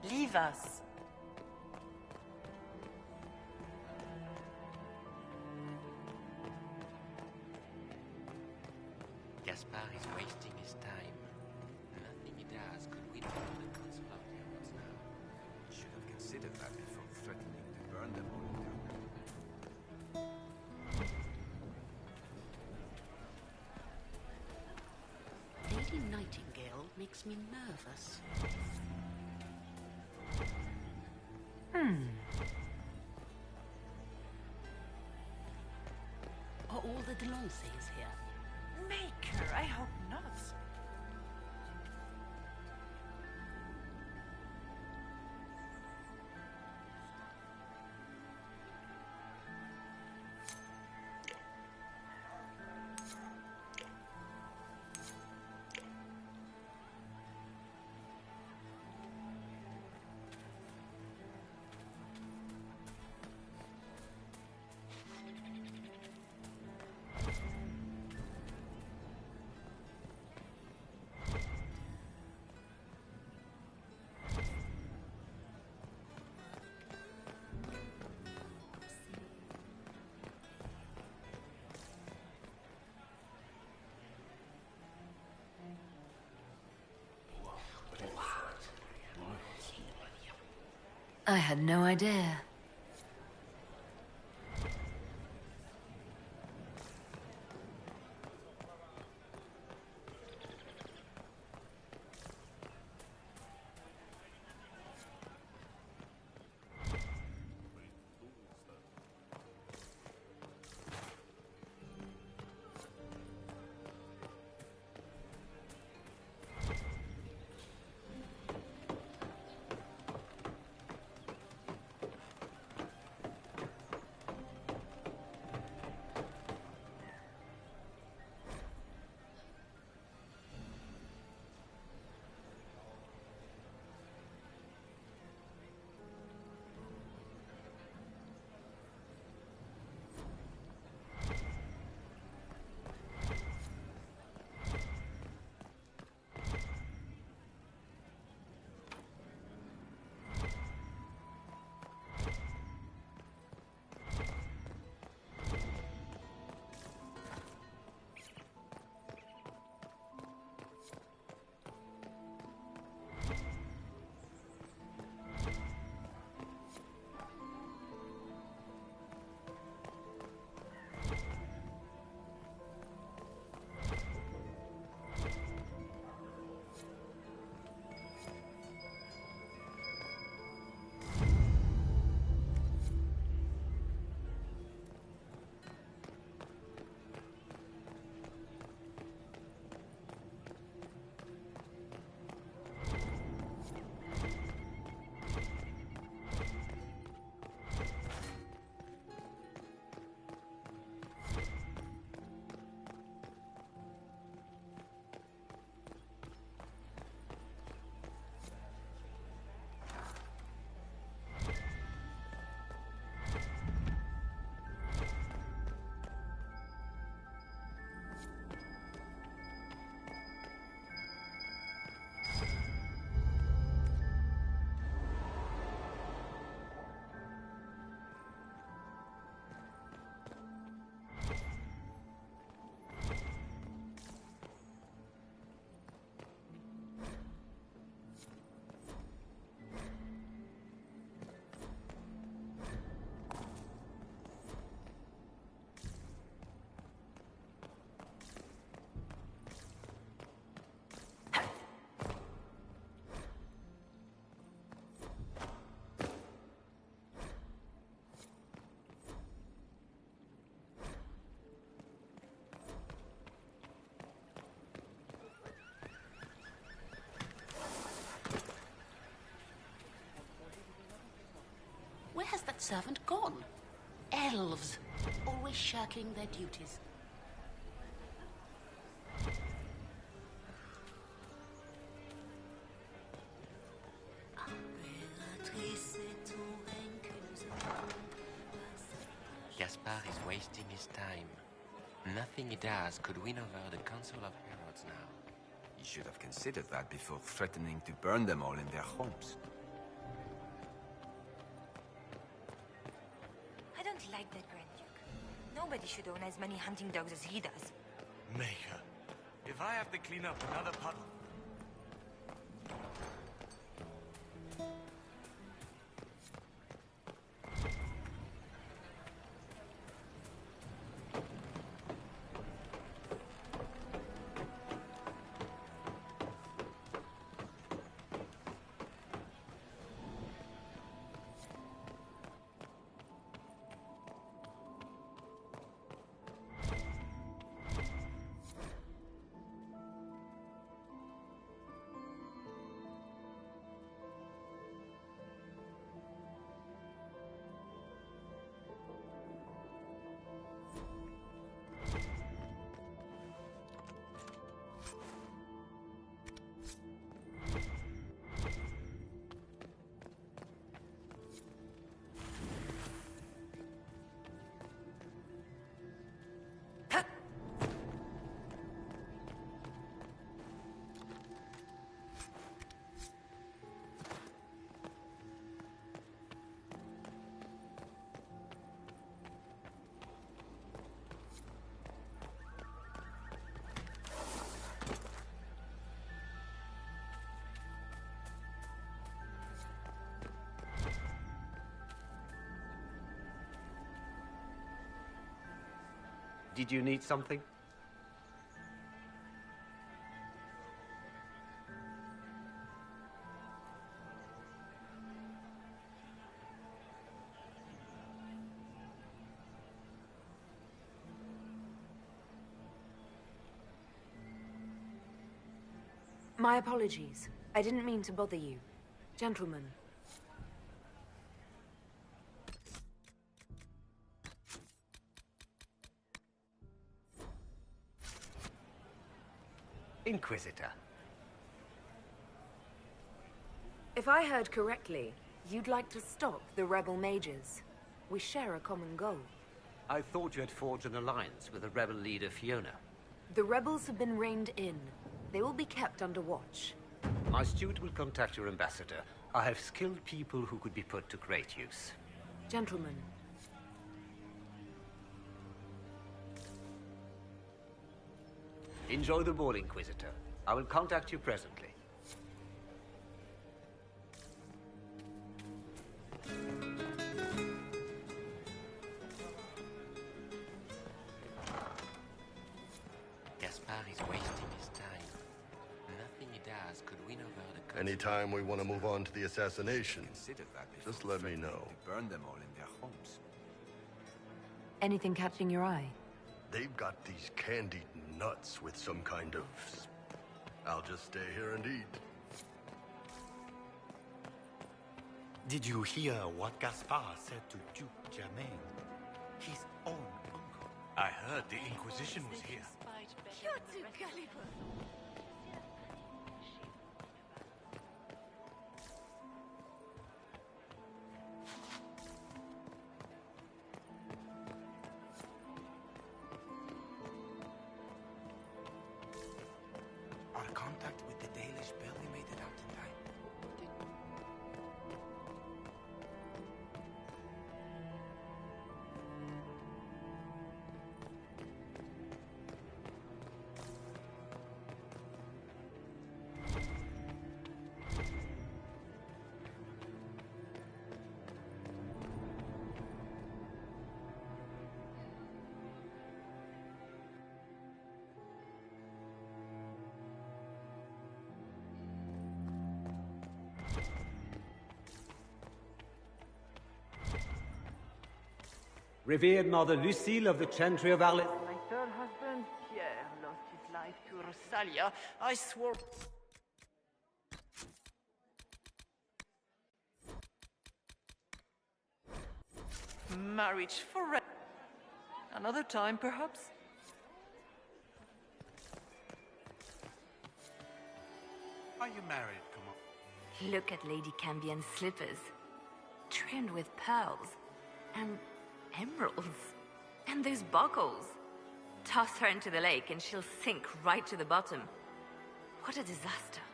Leave us. Gaspard is wasting his time. Nothing he does could win over the Council of Heralds now. You should have considered that before threatening to burn them all in their Lady Nightingale makes me nervous. Are all the Delancey's here? Maker, I hope not. I had no idea. servant gone? Elves, always shirking their duties. Gaspard is wasting his time. Nothing he does could win over the Council of Heralds now. You should have considered that before threatening to burn them all in their homes. I don't like that Grand Duke. Nobody should own as many hunting dogs as he does. Mayor, if I have to clean up another puddle... Did you need something? My apologies. I didn't mean to bother you. Gentlemen. Inquisitor. If I heard correctly, you'd like to stop the rebel mages. We share a common goal. I thought you had forged an alliance with the rebel leader Fiona. The rebels have been reined in. They will be kept under watch. My steward will contact your ambassador. I have skilled people who could be put to great use. Gentlemen. Enjoy the ball, Inquisitor. I will contact you presently. Gaspard is wasting his time. Nothing he does could win over the Council. Anytime we want to move on to the assassination, just let me know. To burn them all in their homes. Anything catching your eye? They've got these candied nuts with some kind of... I'll just stay here and eat. Did you hear what Gaspard said to Duke Germain? His own uncle. I heard the Inquisition was here. You're too gullible. Our contact with the Dalish barely made it out in time. Revered Mother Lucille of the Chantry of Arlet. My third husband, Pierre, lost his life to Rosalia. I swore... marriage forever. Another time, perhaps? Are you married, come on? Look at Lady Cambien's slippers, trimmed with pearls and emeralds. And those buckles. Toss her into the lake and she'll sink right to the bottom. What a disaster.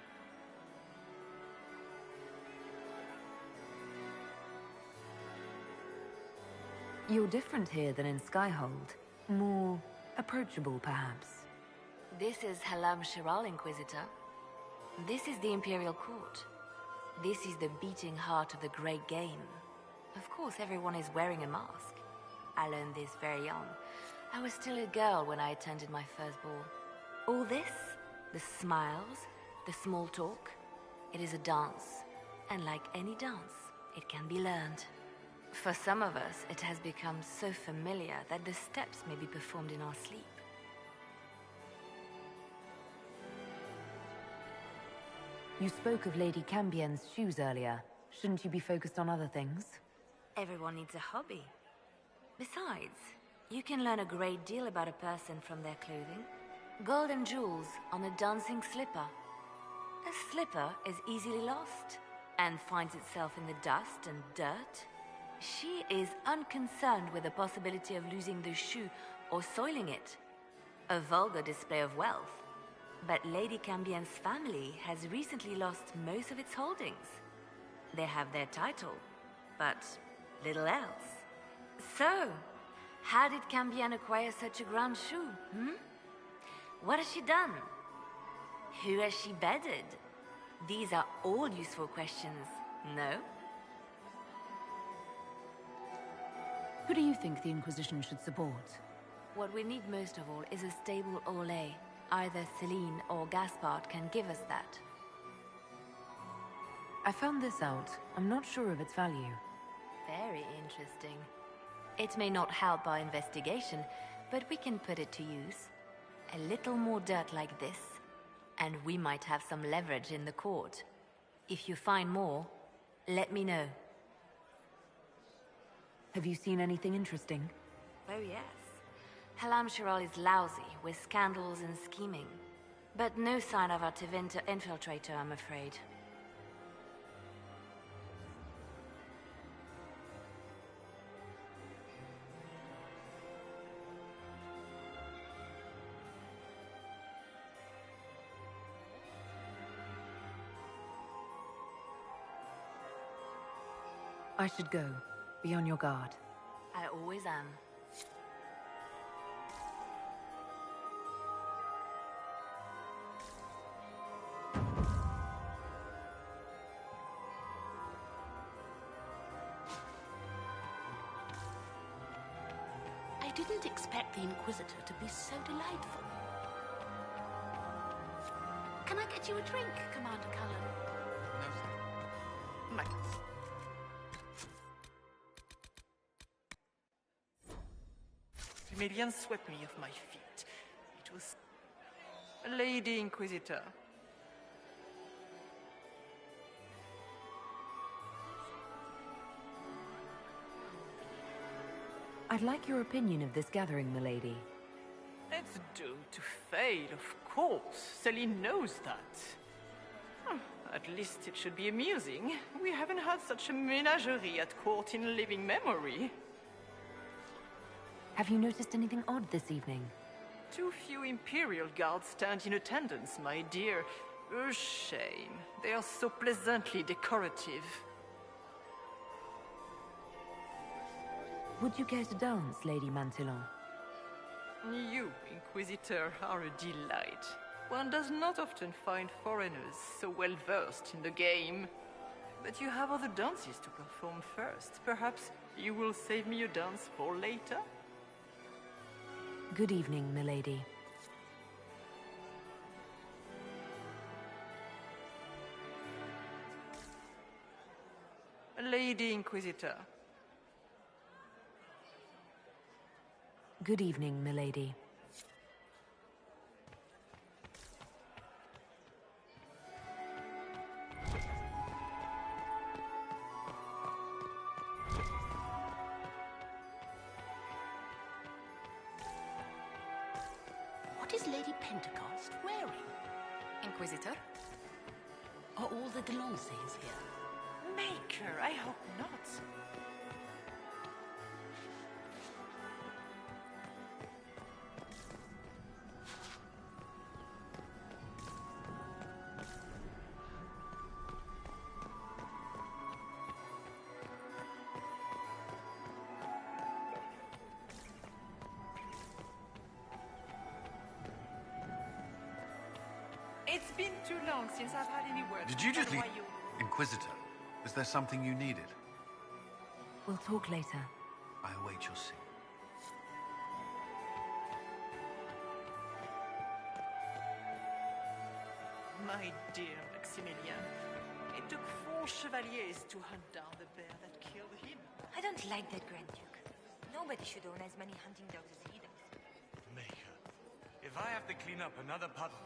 You're different here than in Skyhold. More approachable, perhaps. This is Halam Shiral, Inquisitor. This is the Imperial Court. This is the beating heart of the Great Game. Of course, everyone is wearing a mask. I learned this very young. I was still a girl when I attended my first ball. All this, the smiles, the small talk, it is a dance. And like any dance, it can be learned. For some of us, it has become so familiar that the steps may be performed in our sleep. You spoke of Lady Cambien's shoes earlier. Shouldn't you be focused on other things? Everyone needs a hobby. Besides, you can learn a great deal about a person from their clothing. Gold and jewels on a dancing slipper. A slipper is easily lost and finds itself in the dust and dirt. She is unconcerned with the possibility of losing the shoe or soiling it. A vulgar display of wealth. But Lady Cambien's family has recently lost most of its holdings. They have their title, but little else. So, how did Cambien acquire such a grand shoe, What has she done? Who has she bedded? These are all useful questions, no? Who do you think the Inquisition should support? What we need most of all is a stable Orlais. Either Celine or Gaspard can give us that. I found this out. I'm not sure of its value. Very interesting. It may not help our investigation, but we can put it to use. A little more dirt like this, and we might have some leverage in the court. If you find more, let me know. Have you seen anything interesting? Oh yes. Halam Shiral is lousy with scandals and scheming. But no sign of our Tevinter infiltrator, I'm afraid. I should go. Be on your guard. I always am. I didn't expect the Inquisitor to be so delightful. Can I get you a drink, Commander Cullen? No, sir. Thanks. Emilian swept me off my feet. It was... Lady Inquisitor. I'd like your opinion of this gathering, milady. It's doomed to fail, of course. Celine knows that. At least it should be amusing. We haven't had such a menagerie at court in living memory. Have you noticed anything odd this evening? Too few Imperial guards stand in attendance, my dear. A shame. They are so pleasantly decorative. Would you care to dance, Lady Mantillon? You, Inquisitor, are a delight. One does not often find foreigners so well versed in the game. But you have other dances to perform first. Perhaps you will save me a dance for later? Good evening, milady. Lady Inquisitor. Good evening, milady. What is Lady Pentecost wearing? Inquisitor? Are all the Delancey's here? Maker, I hope not. It's been too long since I've had any word. Did you just leave? Why you... Inquisitor, is there something you needed? We'll talk later. I await your signal. My dear Maximilian, it took 4 chevaliers to hunt down the bear that killed him. I don't like that Grand Duke. Nobody should own as many hunting dogs as he does. Maker, if I have to clean up another puddle...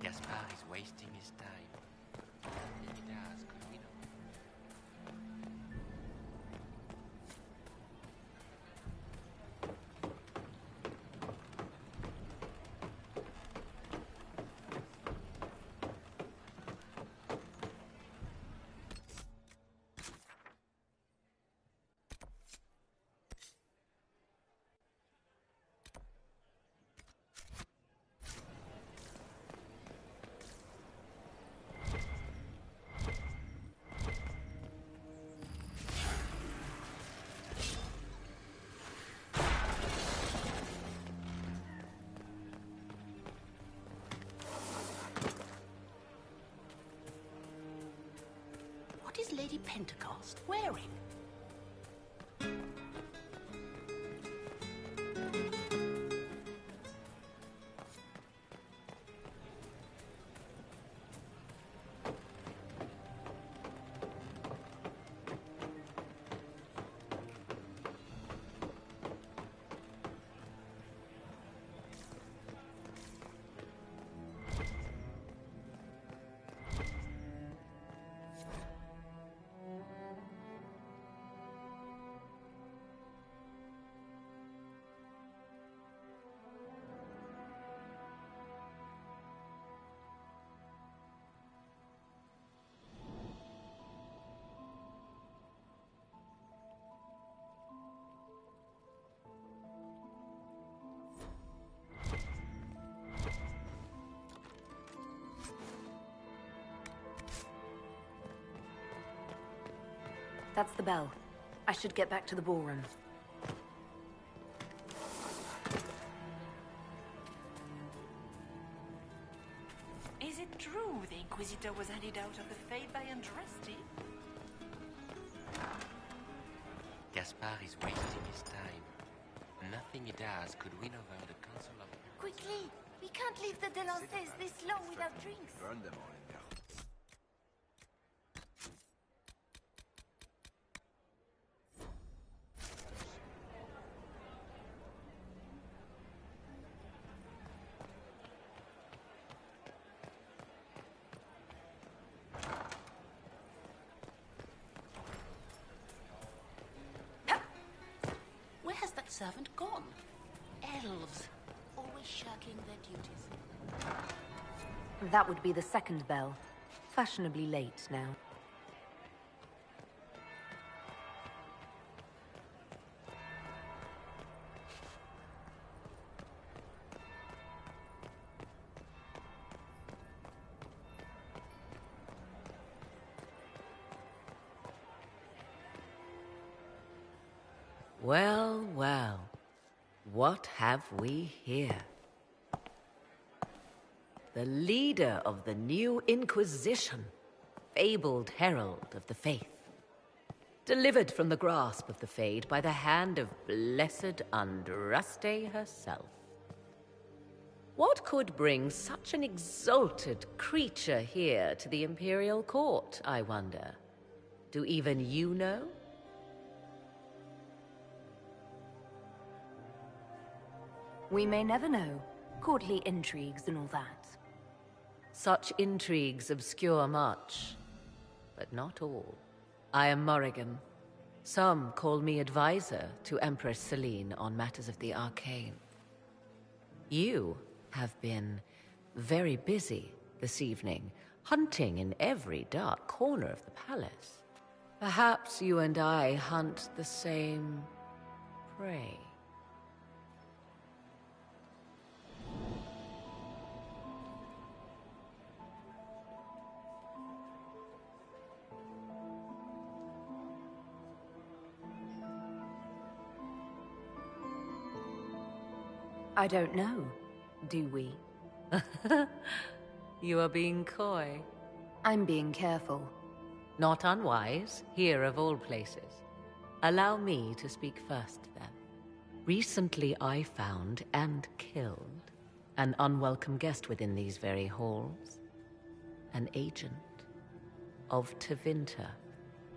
Gaspar is wasting his time. Edad, could we not? What is Lady Pentecost wearing? That's the bell. I should get back to the ballroom. Is it true the Inquisitor was handed out of the Fade by Andraste? Gaspar is wasting his time. Nothing he does could win over the Council of... Quickly! We can't leave the Delances this long without drinks. Burn them all in there. Where has that servant gone? Elves, always shirking their duties. That would be the second bell. Fashionably late now. Well, well. What have we here? The leader of the new Inquisition, fabled herald of the faith. Delivered from the grasp of the Fade by the hand of blessed Andraste herself. What could bring such an exalted creature here to the Imperial Court, I wonder? Do even you know? We may never know. Courtly intrigues and all that. Such intrigues obscure much, but not all. I am Morrigan. Some call me advisor to Empress Celine on matters of the arcane. You have been very busy this evening, hunting in every dark corner of the palace. Perhaps you and I hunt the same prey. I don't know. Do we? You are being coy. I'm being careful. Not unwise, here of all places. Allow me to speak first, then. Recently I found and killed an unwelcome guest within these very halls. An agent of Tevinter.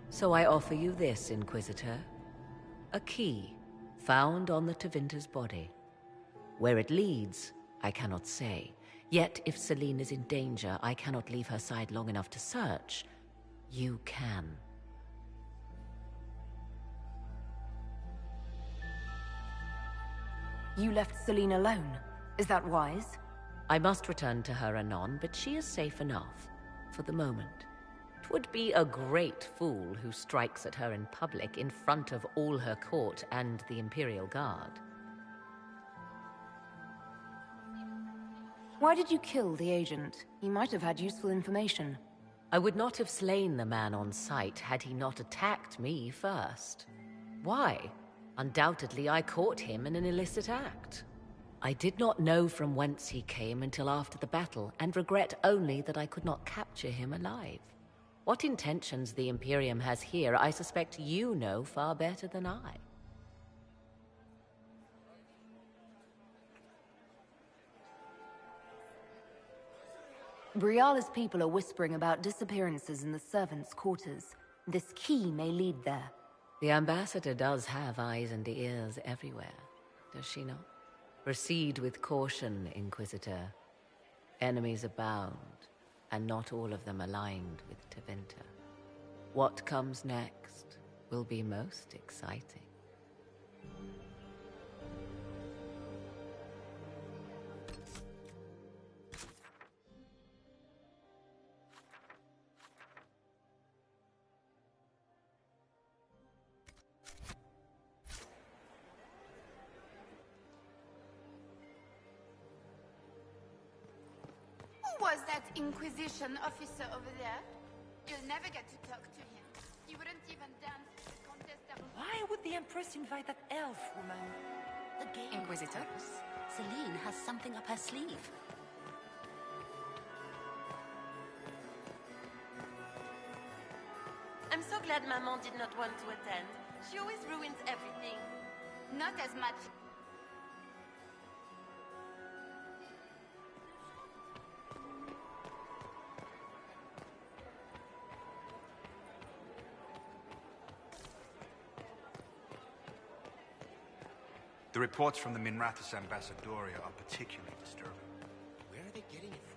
So I offer you this, Inquisitor. A key found on the Tevinter's body. Where it leads, I cannot say. Yet, if Celine is in danger, I cannot leave her side long enough to search. You can. You left Celine alone. Is that wise? I must return to her anon, but she is safe enough, for the moment. 'Twould be a great fool who strikes at her in public in front of all her court and the Imperial Guard. Why did you kill the agent? He might have had useful information. I would not have slain the man on sight had he not attacked me first. Why? Undoubtedly I caught him in an illicit act. I did not know from whence he came until after the battle, and regret only that I could not capture him alive. What intentions the Imperium has here, I suspect you know far better than I. Briala's people are whispering about disappearances in the servants' quarters. This key may lead there. The ambassador does have eyes and ears everywhere, does she not? Proceed with caution, Inquisitor. Enemies abound, and not all of them aligned with Tevinter. What comes next will be most exciting. Was that Inquisition officer over there? You'll never get to talk to him. He wouldn't even dance. Why would the Empress invite that elf woman? The game, Inquisitor? of course. Celine has something up her sleeve. I'm so glad Maman did not want to attend. She always ruins everything. Not as much. The reports from the Minrathous Ambassadoria are particularly disturbing. Where are they getting it from?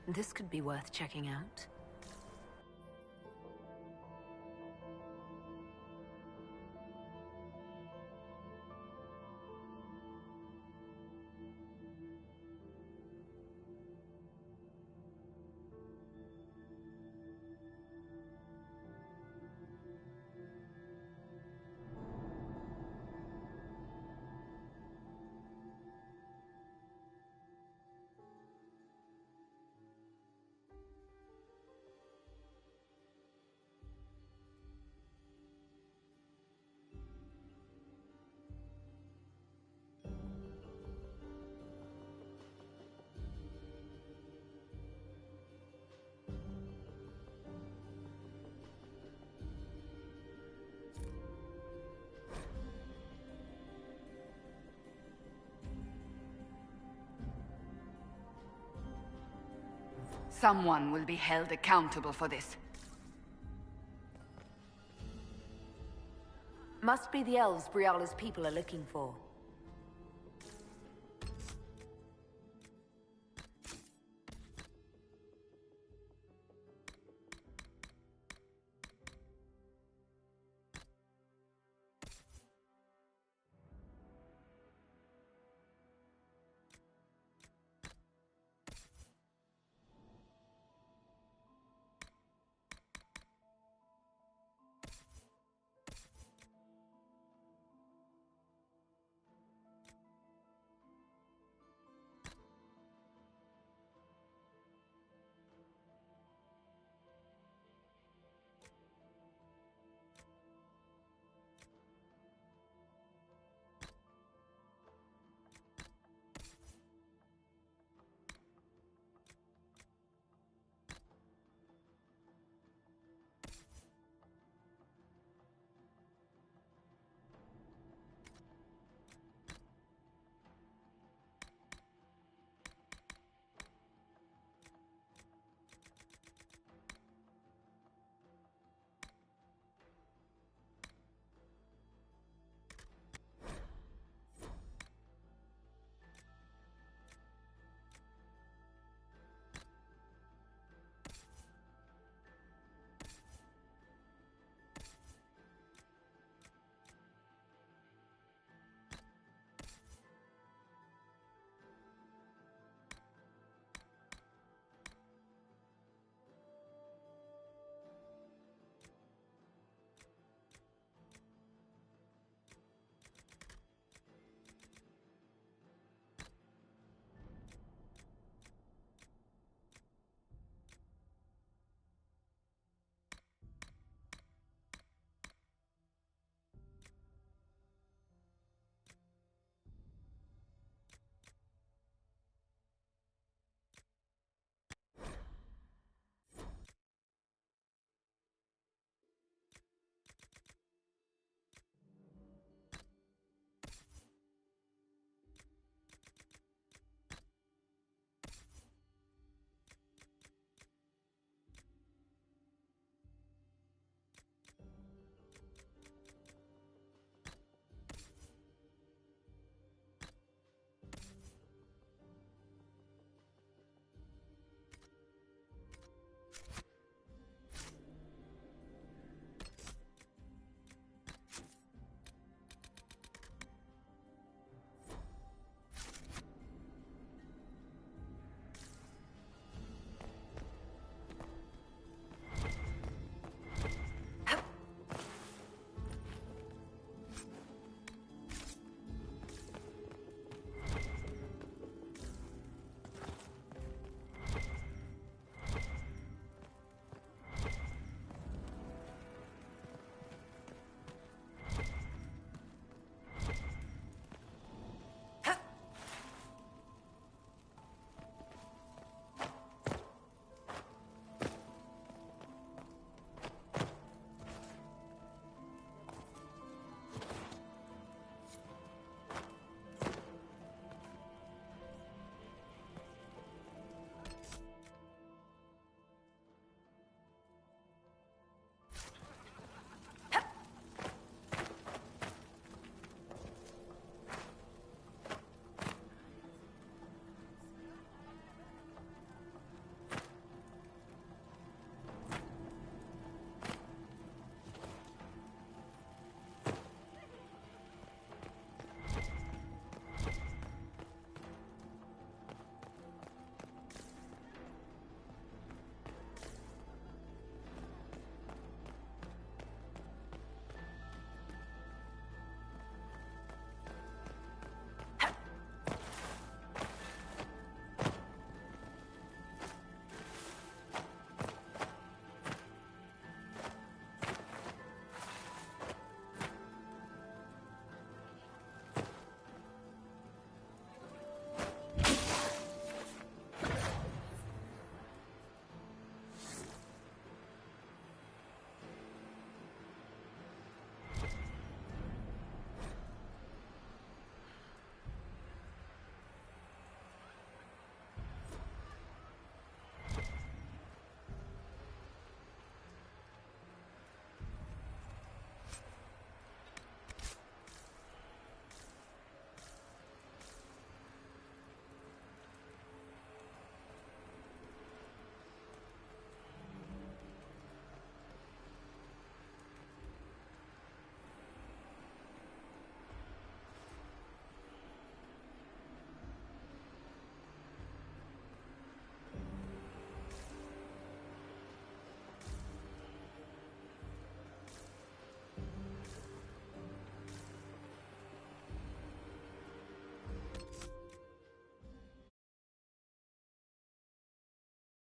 This could be worth checking out. Someone will be held accountable for this. Must be the elves Briala's people are looking for.